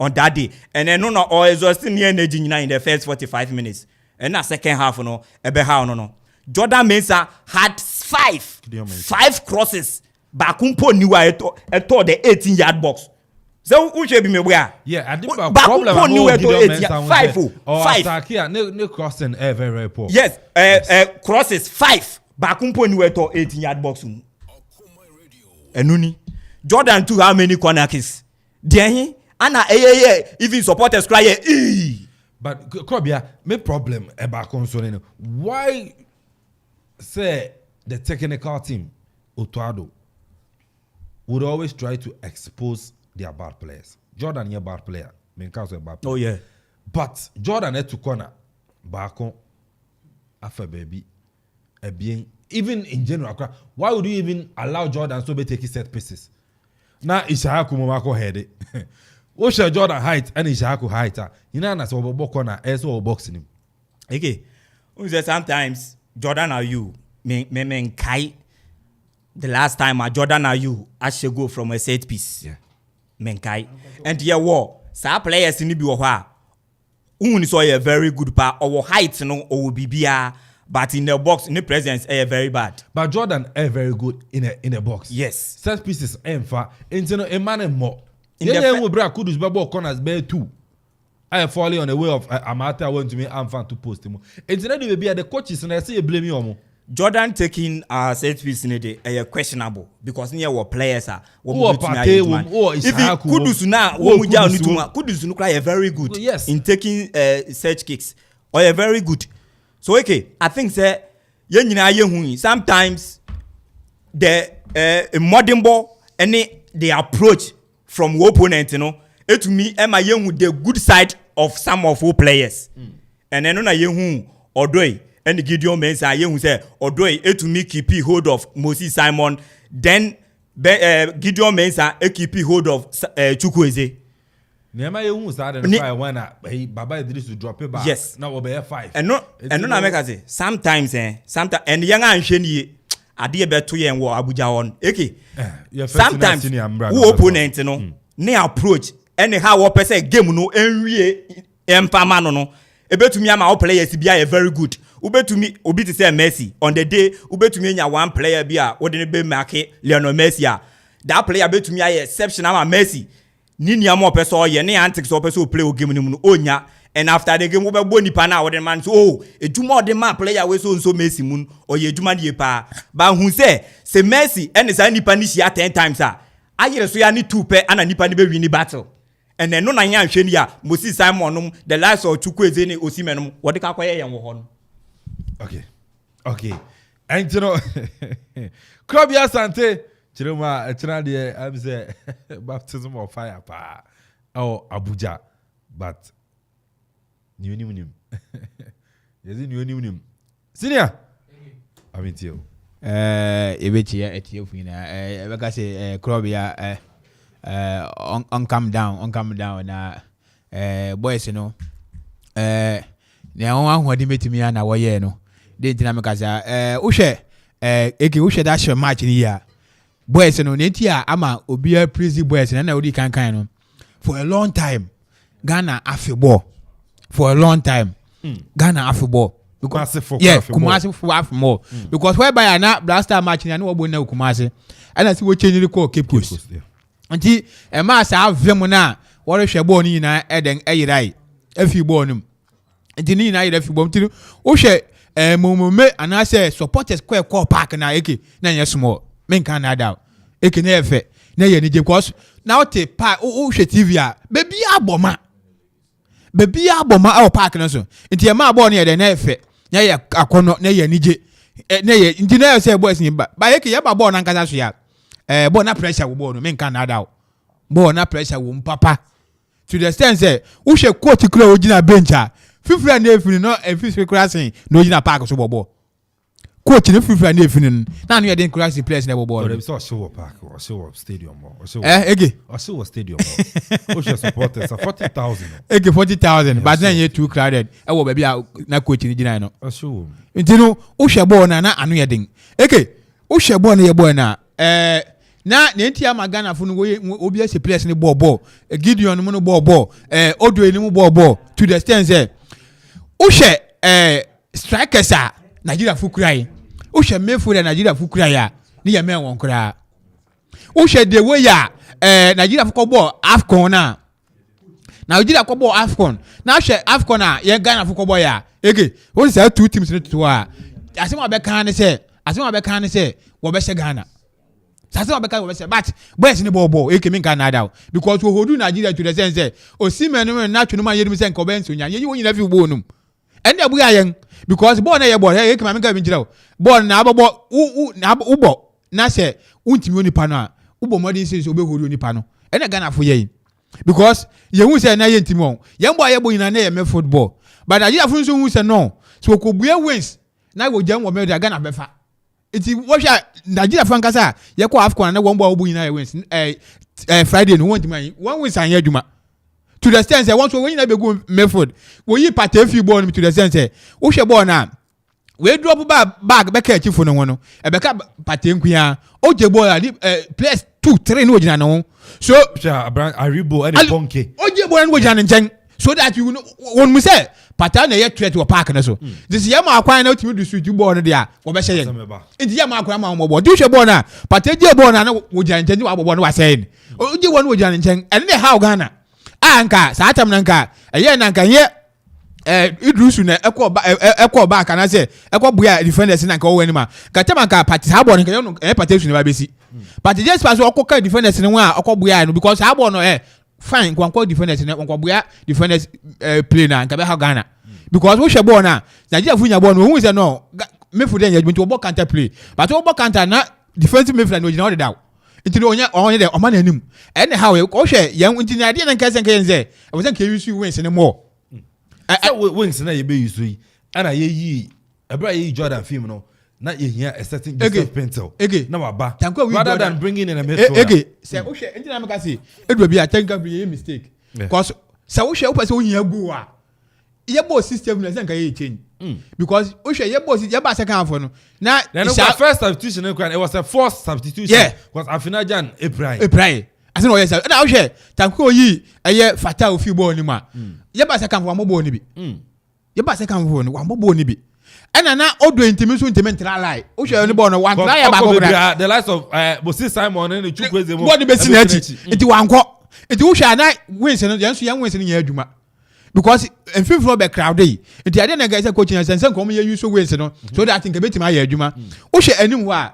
on that day and then no or exhausting energy in the first 45 minutes and that second half no Jordan Mensah had five crosses bakumpo niwa eto the 18-yard box so who should be me where I think problem five no crossing very poor yes crosses 5 bakumpo niwa eto 18-yard box enuni Jordan too how many corner kicks there ana even supporters cry but Krobia my problem about concerning why say the technical team Otuado would always try to expose their bad players. Jordan is a bad player. Menka's a bad player. Oh yeah. But Jordan had to corner Bako after baby a being even in general. Why would you even allow Jordan to be taking set pieces? Now Ishaku Momako head it. What's your Jordan height and Ishaku height? You know, that's what corner as well boxing him. Okay. Sometimes Jordan Ayew me kai the last time Jordan Ayew actually go from a set piece. Yeah. Menkai. And sa players ni bi wo ha. Uni so a very good pa or height no or bibia but in the box in the presence very bad. But Jordan very good in a box. Yes. Set pieces far into a man more. In the Kudus babo corners bear two. I falling on the way of Amata went to me I'm fan to post him. It's not even be the coaches and I say blame you. Jordan taking set piece in the day questionable because near what players are if Kudus now Kudus no cry very good in taking search kicks or very good. So okay, I think say sometimes the modern ball and the approach from opponent it to me am with the good side of some of our players and then on a Odoi and Gideon Mensah who say Odoi it to me keep hold of Moses Simon then Gideon Mensah keep hold of Chukwueze. Nema yehu started fire when Baba Idris to drop it back. Yes. Now we have 5. And no na make say sometimes and young anhwe ade be to yen wo Abuja on. Okay. Sometimes who opponent ne approach anyhow what person game no enwie empama no ebetumi ama all players bia are very good. Ubetumi obi to say Messi on the day ubetumi nya one player bia wo de be mark Lionel Messi that player betumi are exceptional ama Messi ni niam opese o ye ne antics opese o play o game ni mu onya and after the game we be nipa na wo de man so ejuma de man player we so Messi mu o ye ejuma die pa ba hu say Messi and say nipa ni shia 10 times ayere so ya ni 2 pe ana nipa ni be win battle and then no na nya hwe ni ya Moses Simon the last of Chukwueze ni Osimhen no wo de ka kwaye yen wo ho no. Okay and you know Krobia Sante Chiroma Chinadie I'm say baptism of fire pa or Abuja but new yes new senior I mean you ebetia etiefu na ebeka say Krobia on come down na boys no na won ahodi metumi na wo ye no de ntina meka say uhwe A.K.A uhwe that show match ni ya boys no netia ama obi praise boys na odi kan no for a long time Ghana afiball for a long time Ghana afiball because Kumasi for afiball because whereby na last time match na wo na Kumasi and see we change the call Cape Coast anti e ma sa avem na wo rehwe ball ni na eden eyirai afiball num anti ni na yira afiball nti wo hwe momume anase supporters call park na A.K.A na ye small men can na da A.K.A na efe na ye ni because now te pa o hwe TV a baby aboma o park no so nti e ma ball na ye de na efe na ye akono na ye nije na ye nti na ye say boys ni ba A.K.A ye ba ball na nkasa so ya ball na pressure wo ball no men can na da ball na pressure wo papa to the extent say who she coach kura ojina bench a fifira na efini no efiri kura sen no ojina park so ball coach ne fifira na efini na no yeden kura players na ball They saw show park or show stadium or show ege or show stadium or show supporters 40,000 ege 40,000 but then you too crowded e wo ba bia na coach ni gina no or show ntino wo hwe ball na anu yeden ege wo hwe ball na ye ball na na ntia magana fu no obi ase players ni ball Gideon mu no ball Odo ni mu ball to the extent say wo hwe strikers a Nigeria fu kurai wo hwe midfielder Nigeria fu kurai a ni ya men won kura wo hwe the way ya Nigeria fu ko ball AFCON na Nigeria ko ball AFCON na hwe AFCON a ye Ghana fu ko ball ya ege wo say two teams ni to a asema be kan ne say wo be she Ghana Sasa wabeka wabese but boys ni ball ekemi nka na daw because we hold Nigeria to the sense say Osimhen no na twenu man yedum say nka oben sonya ye won nyina fi bo num ene abu ayen because ball na ye ball ekemi man nka bi njira ball na abbo ubo na say untimi onipa no a ubo modern say obe hold onipa no ene Ghana fo ye because ye hu say na ye ntimi on ye mbo aye bo nyina na ye me football but Nigeria fo nso hu say no so ko bua wins na wo jam wo me Ghana befa iti wosha Nigeria fankasa ye ko AFCON na won bo obu nyina wins Friday no won time one wins anya adwuma to the extent say won so when na be go Medford wo yi party fi ball to the extent say wo hwe ball na we drop bag be ka chifo no no e be ka party nkuya o je ball place 2 3 no gina no so Aribo and Bonke o je ball no gina nchen so that you know won mu say pata na ye threat wo park na so this year ma akwan na otimi do street ball no dia wo be hye yen ndi year ma akwan ma mo ball di hwe ball na pata je ball na wo gina nchen wo ball no wa say o je won wo gina nchen and ne how Ghana anka sa atam na nka eye na nka ye idrusu na ekọ back na say ekọ buya defenders na nka wo wani ma ka tema nka pata ha ball nka yo no pata su ne ba besi pata just pass okọ ka defenders ne ho a okọ buya no because ha ball no fine kwankwa defenders ne kwankwa buya defenders play na nka be ha Ghana because wo hwe ball na Nigeria fu nya ball no hu say no midfielder nya dwunti wo ball counter play but wo ball counter na defensive midfielder no gina all down intino onye de omana anim ene how wo hwe yan intino ade na nka sen ka nze e wo sen ka use wins ne more wings na ye be use yi ana ye yi ebra ye Jordan film no na ye hia a certain pentel na waba rather than bringing in a midfielder say wo hwe intino am ka say edua bi a tanka bi ye mistake because say wo hwe wo pese wo hia go a ye ball system na sen ka ye change because wo hwe ye ball ye ba second half no na first substitution it was a forced substitution because Afinajan Ibrahim asin o yes na wo hwe tanko yi eye fata ofi ball ni ma ye ba second half wa ball ni bi ye ba second half no wa ball ni bi ena na Odo intimi so intimi ntra lie wo hwe ni ball no one try ba go bra the likes of Bosi Simon and Chukwueze mo body be sinachi iti wanko iti wo hwe na wins no yanso yan wins ni ya adwuma because in fifth floor be crowded iti ade na guys coaching sense kom ye use wins no so that think betima ya adwuma wo hwe anim ho a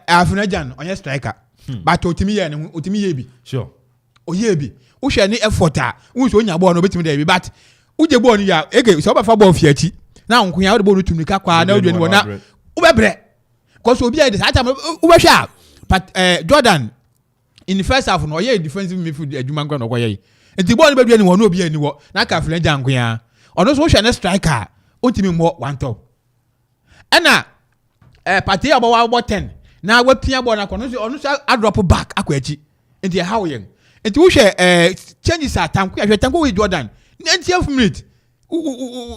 Afinajan onye striker but otimi ye ne otimi ye bi sure oye bi wo hwe ni effort a wo so nya ball no betimi da bi but wo je ball ni ya ege so ba fa ball fiachi na nkunya wo ball no tumika kwa na odwani wona wo bebre cause obi ya dey that time wo be hwe but Jordan in the first half no oye defensive midfield adwuma ngwa no koye enti ball no be dwani wona obi ani wo na ka Afinajan nkunya ono so wo hwe na striker otimi mo one top ana party about 10 na wapia ball na kono so a drop back akwachi enti how yen enti wo hwe changes atanko ya hwe tanko we Jordan 90th minute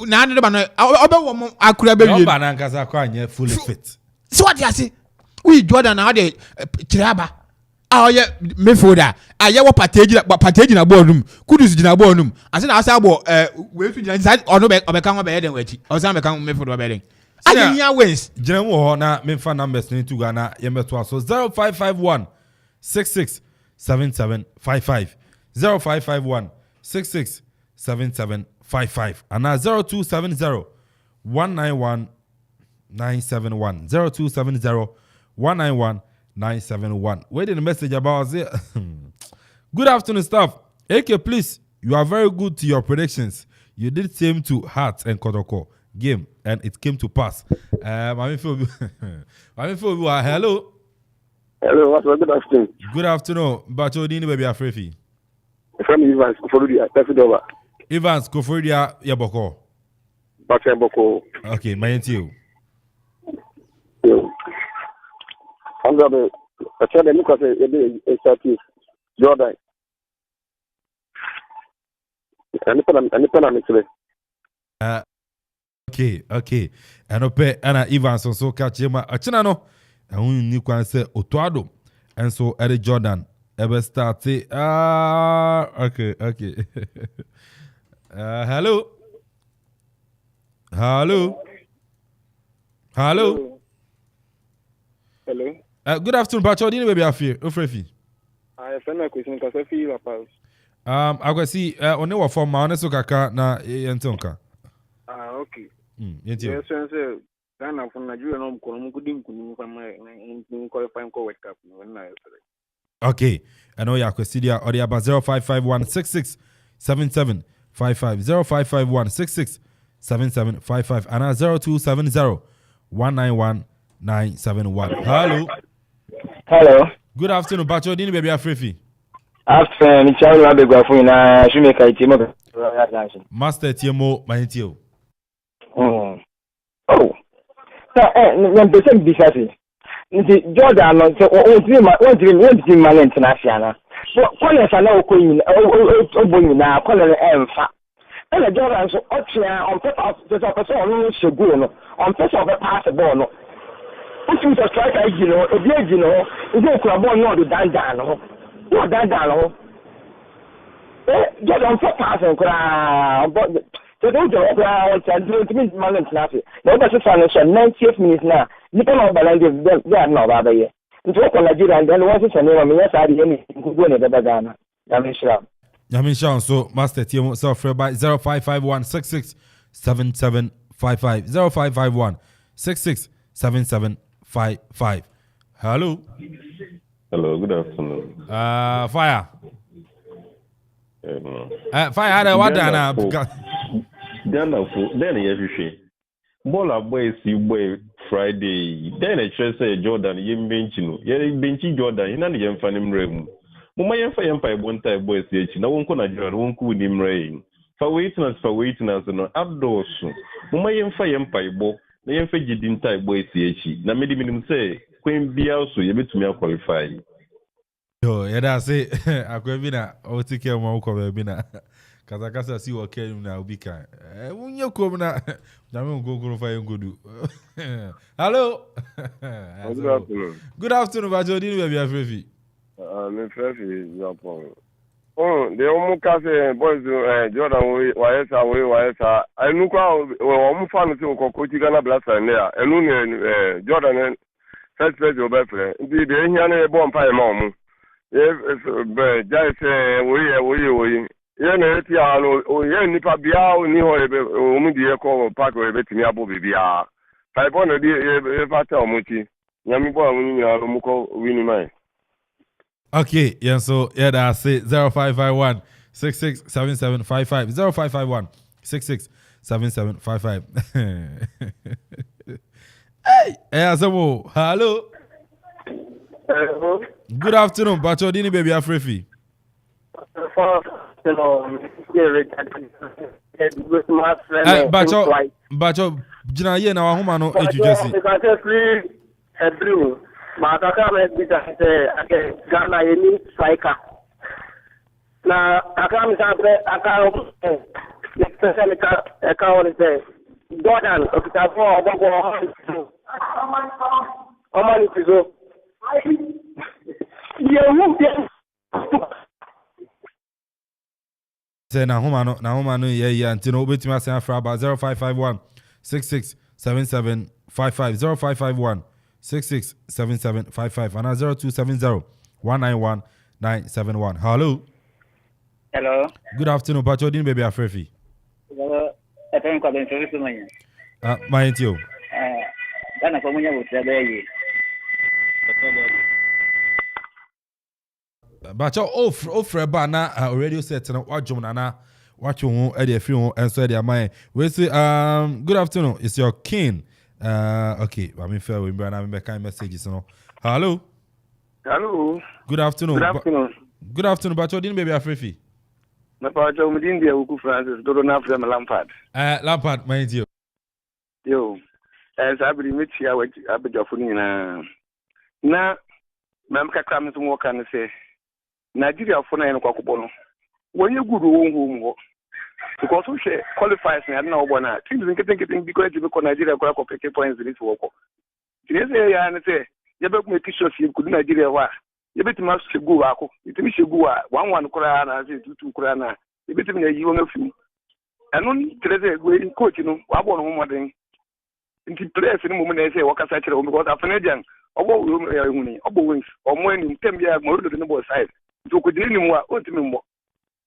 na ande ba no obe wo akura be wie ba na nkasa kwa anye fully fit so what you say we Jordan na de kiraba aye midfielder aye wo patage na ball room kudus gina ball room ase na asa ball we fi gina ono be obeka ho be yeden wachi osa be kan midfielder be den Ajia wins. General ho na memfa numbers ni tu Ghana yemeto so 0551 66 7755 0551 66 7755 and 0270 191 971 0270 191 971. Wait in the message about it. Good afternoon, staff. A.K.A, please, you are very good to your predictions. You did same to Hearts and Kotoko game, and it came to pass. Hello. Hello, what's good afternoon? Good afternoon. Bacho Dini baby Afrefi. From Evans, Kofodia, Tefidova. Evans Kofodia Yaboko. Bacha Boko. Okay, my you. I'm going to tell them because it's Jordan. Okay. And ope ana Evans so catch him achina no. And we kwan say Otuado. And so Eddie Jordan ever start okay. Hello. Hello. Good afternoon, Bacho. Dini baby afie. Ofrefi. I send a question because I feel about. I go see only wa form ma so kaka na yentonka. Okay. Yenti. Yes, sir. Ghana from Nigeria no ko mo kudi nkunu fa ma in qualifying ko World Cup no na yesterday. Okay. I know ya kwesidia or ya 0551667755 0551667755 and 0270191971. Hello. Good afternoon, Bacho. Dini baby Afrefi. Afternoon, Charles Abegwafo na Shumeka Itimo. Master Tiemo Mahintio. Oh. Na pese bisasi. Nti Jordan no se o dream man international. So kwale sana okoyin obonyi na kwale emfa. Ela Jordan so otua on paper so person on shegu no. On paper of pass the ball no. Which is a strike agi no, ebi agi no. Nti okura ball no do dandan no. No dandan no. Jordan for pass okura but so don't go around and do it man international. No but so 90th minutes now. You can not balance they are not bad here. It's what Nigeria and then once it's a name, yes, I didn't go in the Ghana. Yamin Sean, so Master Tiemo self by 0551667755 0551667755. Hello. Hello, good afternoon. Fire. Fire had a what done then everything. Bola boys, you boy Friday. Then I just say Jordan, you benchino. You benchy Jordan, you know you find him room. Mama you find him one time boys, you know won't go Jordan, won't cool him rain. For waiting us, no outdoors. Mama you find him by book. The young fidget didn't type boys, na made him say, Queen be also you bet me qualify. Yo, yeah, that's it. I could be na. I will take care of my Okoman. Because I see what came now, be kind. When you come now, I'm going to go for you. Hello. Good afternoon. Good afternoon, Bajo. Didn't we be afraid? I'm afraid Japan. Oh, the Omuka boys, Jordan, YSA. I look out, fan to Coachigana Blaster there. And Jordan, first place your best friend. Indeed, they ain't a bomb pie mom. Yes, just we. Yene eti ano o ye nipa bia o ni ho ebe o mu die ko park o ebe timi abo bibia. Five na di e fata o muchi. Nyami bo amu ni aro mu ko wini mai. Okay, yeah, so yeah, that's it. 0551 667755 0551 667755. Hey, Asamo. Hello. Hello. Good afternoon, Bacho Dini baby Afrefi. Bacho jina ye na wahuma no ejujesi. Ghana yeni striker. Na akam sabe akam especially account Jordan okitafo obogo Oman Pizo. Say na homa no ye antino obetimi asan afra about 0551 667755 0551 667755 and 0270 191 Hello. Hello. Good afternoon, Pacho Din baby Afrefi. Hello. I think Kwame Mpere A.K.A. My intio. Ghana for munya wo trabe yi. Bacho ofre ba na radio set na wadwom na watch won e dey free won enso e dey am. We say good afternoon. It's your king. Okay, I mean fair we na me kind messages no. Hello. Hello. Good afternoon. Good afternoon. Good afternoon, but you didn't baby Afrifi. My partner, we didn't hear Uku Francis. Don't have them Lampard. Lampard, mind you. Yo, as I believe it here, what I be your phone na. Ma'am, Kakram is more can say Nigeria for nine Kwakubono. When you go to home, because we qualifies and now one things getting because you go Nigeria go up 50 points in this work. You say, I say, you better make sure you could Nigeria. You better must go. You think you go 1 Koran, I say 2 Koran. You better me a young few. And only Teresa coach, you know, I want home thing. Into players in the moment they say, what can I tell you? Because after Nigerian, or wings, or more in 10 years, more than the both sides. So could you know what more?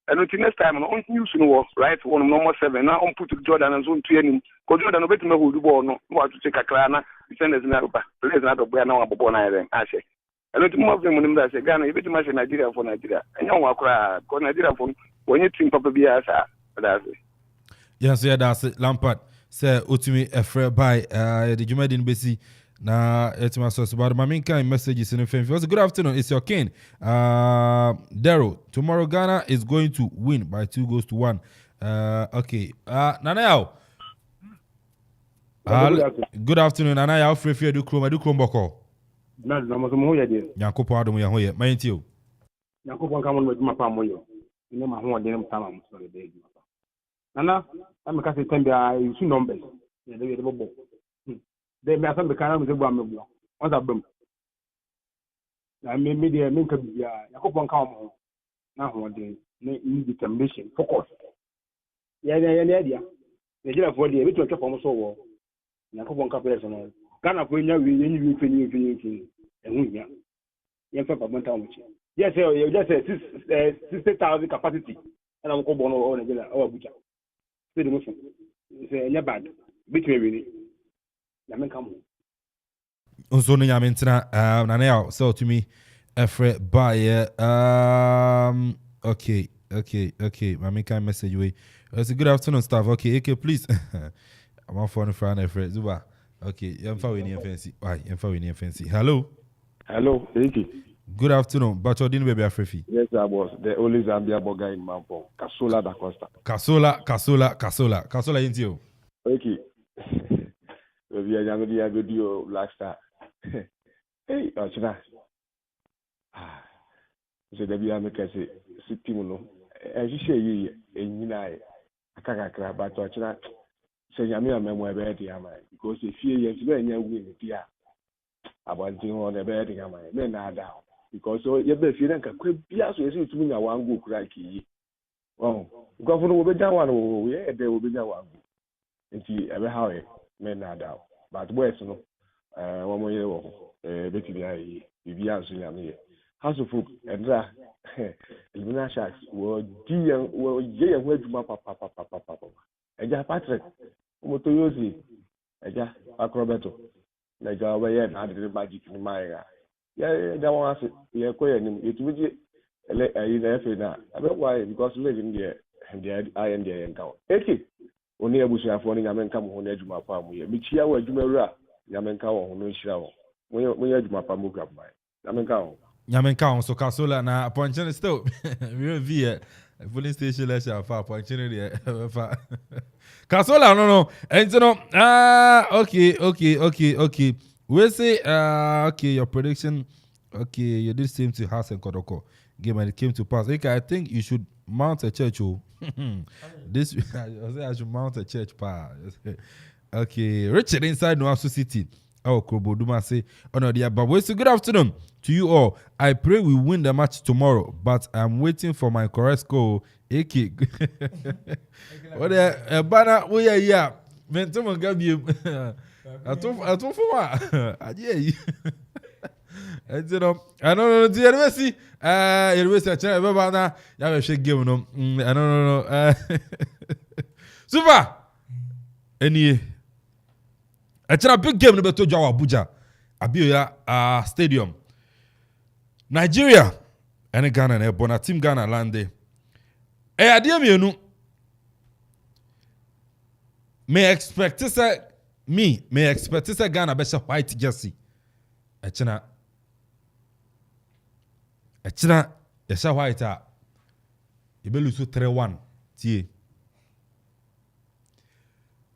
And until next time, on news in war, right? 1 normal 7. Now on put to Jordan and zone training. Because Jordan, no better know who do ball, no, what to take a crana, send us another players not of Ghana or Bonai, I say. And until more of them when I say Ghana, you better match Nigeria for Nigeria. And you want to cry, because Nigeria for when you think Papa Bias, that's it. Yes, yeah, that's it. Lampard. Say Utimi Efre by the Jumadin Bessie. Na it's my source about my main kind messages in the film. Good afternoon, it's your king. Daryl, tomorrow Ghana is going to win by 2-1. Okay. Nanayao. Good afternoon, Nanayao. Free do Chrome Boko. Na mo mo ya de. Yankopo adom ya hoye. Mayenti o. Yankopo nka mo no adwuma pa mo yo. Ine ma ho de nem tama mo so de adwuma pa. Nana, am ka se tembia yu numbers. Ya de bobo. De me asam be kana mo se bua me bua. On za bam. Na me de me nka bia. Yankopo nka mo. Na ho de ne determination, focus. Ya dia. Nigeria for de, we to twa mo so wo. Yankopo nka pele so no. Ghana for nya we wi fini. Ehunya. Yen fa pa monta mo chi. Yes, you just say 60,000 capacity. And I'm going to go on Nigeria or Abuja. Say the motion. Say nya bad. Bit me really. Yamen come. Unso no yamentina nanea so to me Efre buy okay. My main kind message way. It's a good afternoon staff. Okay, A.K.A please. I'm on phone for Efre Zuba. Okay, yamfa we ni fancy. Why? Yamfa we ni fancy. Hello, A.K.A. Good afternoon. But you didn't baby Afrefi. Yes, I was. The only Zambia boy in Mampo. Kasola da Costa. Kasola into you. Okay. We are young video Black Star. Hey, Ochina. So the be make say city no. E ji say yi enyina e. Akaka kra but Ochina. Say yami amemo ebe dey am because if you yes be enya win dia. Abanti ho na ebe dey am. Me na ada. Because so you be feeling ka kwa bia so yesi tumi nya wan go kura ki. Oh, governor will be down one we there will be down one. Nti ebe how e me na da. But boys no one more year wo beti bia yi bibia so nya me. House of folk edra Elmina Sharks wo di wo ye ho adwuma papa. Eja Patrick moto yosi eja akrobeto. Na ja we ye na de magic ni mai ga. Yeah, that one has yeah, it will be na why because living there and the I and the encounter. Okay, only a bush for Yamen come on edge my palm. Michia were Jumera, Yamen cow on no shower. When you my palm grab by Yamen cow, so Casola na appointed still. We via police station let's have far appointed. Casola, no, and so okay. We'll say, okay, your prediction, okay, you did same to House and Kodoko game and it came to pass. Okay, I think you should mount a church. Oh, this I should mount a church. Okay, Richard inside Noasu City. Oh, Kroboduma say, oh no, dear, but we'll say good afternoon to you all. I pray we win the match tomorrow, but I'm waiting for my correct score. A.K.A. What a banner, we are here. Mentomo Gabi. I told for what? Yeah. And you know, I don't know. Do you see? You see a channel about now. You have a shake game, no? I don't know. Super. Any a channel big game. No, to Jawa Abuja, Abuja Stadium, Nigeria, and Ghana. And Bona team Ghana lande. Idea me, you know. May expect to say. May expect to say Ghana better white jersey. Echina China, yes, white. You be lose 3-1. Tie.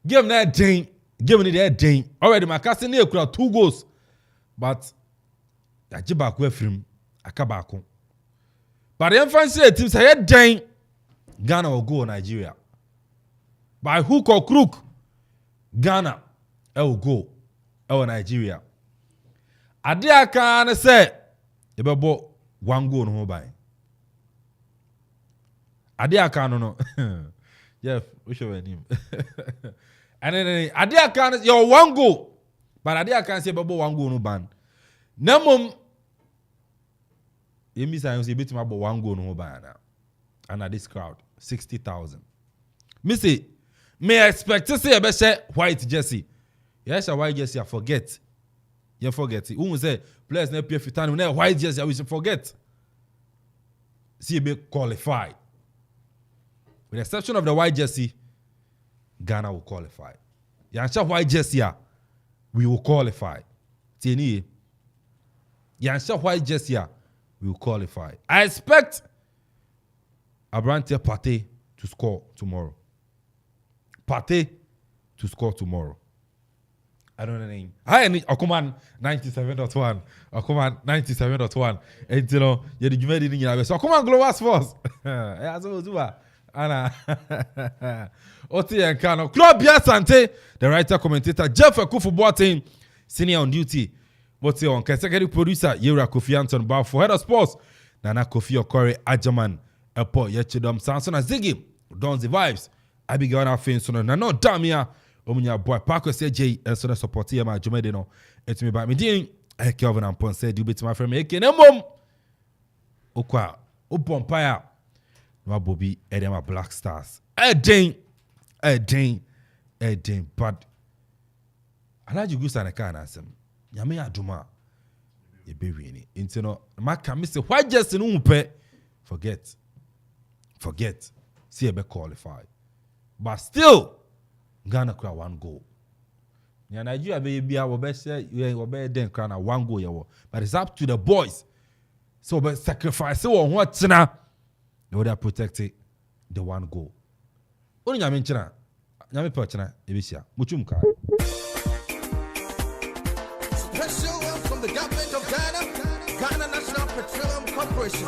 Game that Jane. Game ni that Jane. Already my cousin here could 2 goals. But I just back away from Akabako. But the fancy team say Jane. Ghana will go Nigeria. By hook or crook, Ghana will go Nigeria. Adia can say you be bought 1 goal no buy. Adia can no. Jeff, we show him. And then Adia can your 1 goal. But Adia can say be bought 1 goal no ban. Namum you miss I say bit about 1 goal no buy now. And at this crowd 60,000. Me say may expect to see a say white jersey. Yes, a white jersey I forget. You forget it. Who say players na play fitan na white jersey we should forget. See be qualified. With the exception of the white jersey, Ghana will qualify. Yansha white jersey we will qualify. Tieni. Yansha white jersey we will qualify. I expect Abrante Partey to score tomorrow. Partey to score tomorrow. I don't know the name. Hi, Okoman 97.1. Okoman 97.1. And you know, you the Jumedi in your so Okoman Global Sports. Yeah, so do Anna. Oti and Kano. Club Sante, the writer commentator Jeff Akufu Boateng, senior on duty. But on executive producer Yera Kofi Anton Bar for head of sports. Nana Kofi Okore Ajaman. Epo Yechidom Samson Azigi. Don's the vibes. Abigail Afin so na no damia omunya boy Parker CJ and so the support here my Jumede no etimi ba me din Kelvin and Pon said you bit my friend A.K.A na mom okwa opompaya no Bobby Edema Black Stars Edin but Alaji Gusa na kana asem nyame aduma e be wi ni intino maka me say why just no mpe forget see e be qualified. But still, Ghana crowd 1 goal. Yeah, Nigeria baby, I will be say you be then crown 1 goal yawo. But it's up to the boys. So be sacrifice so on what now. They would have protected the 1 goal. Only nyame nchina. Nyame pe china ebisia. Muchum kai. Special from the government of Ghana, Ghana National Petroleum Corporation.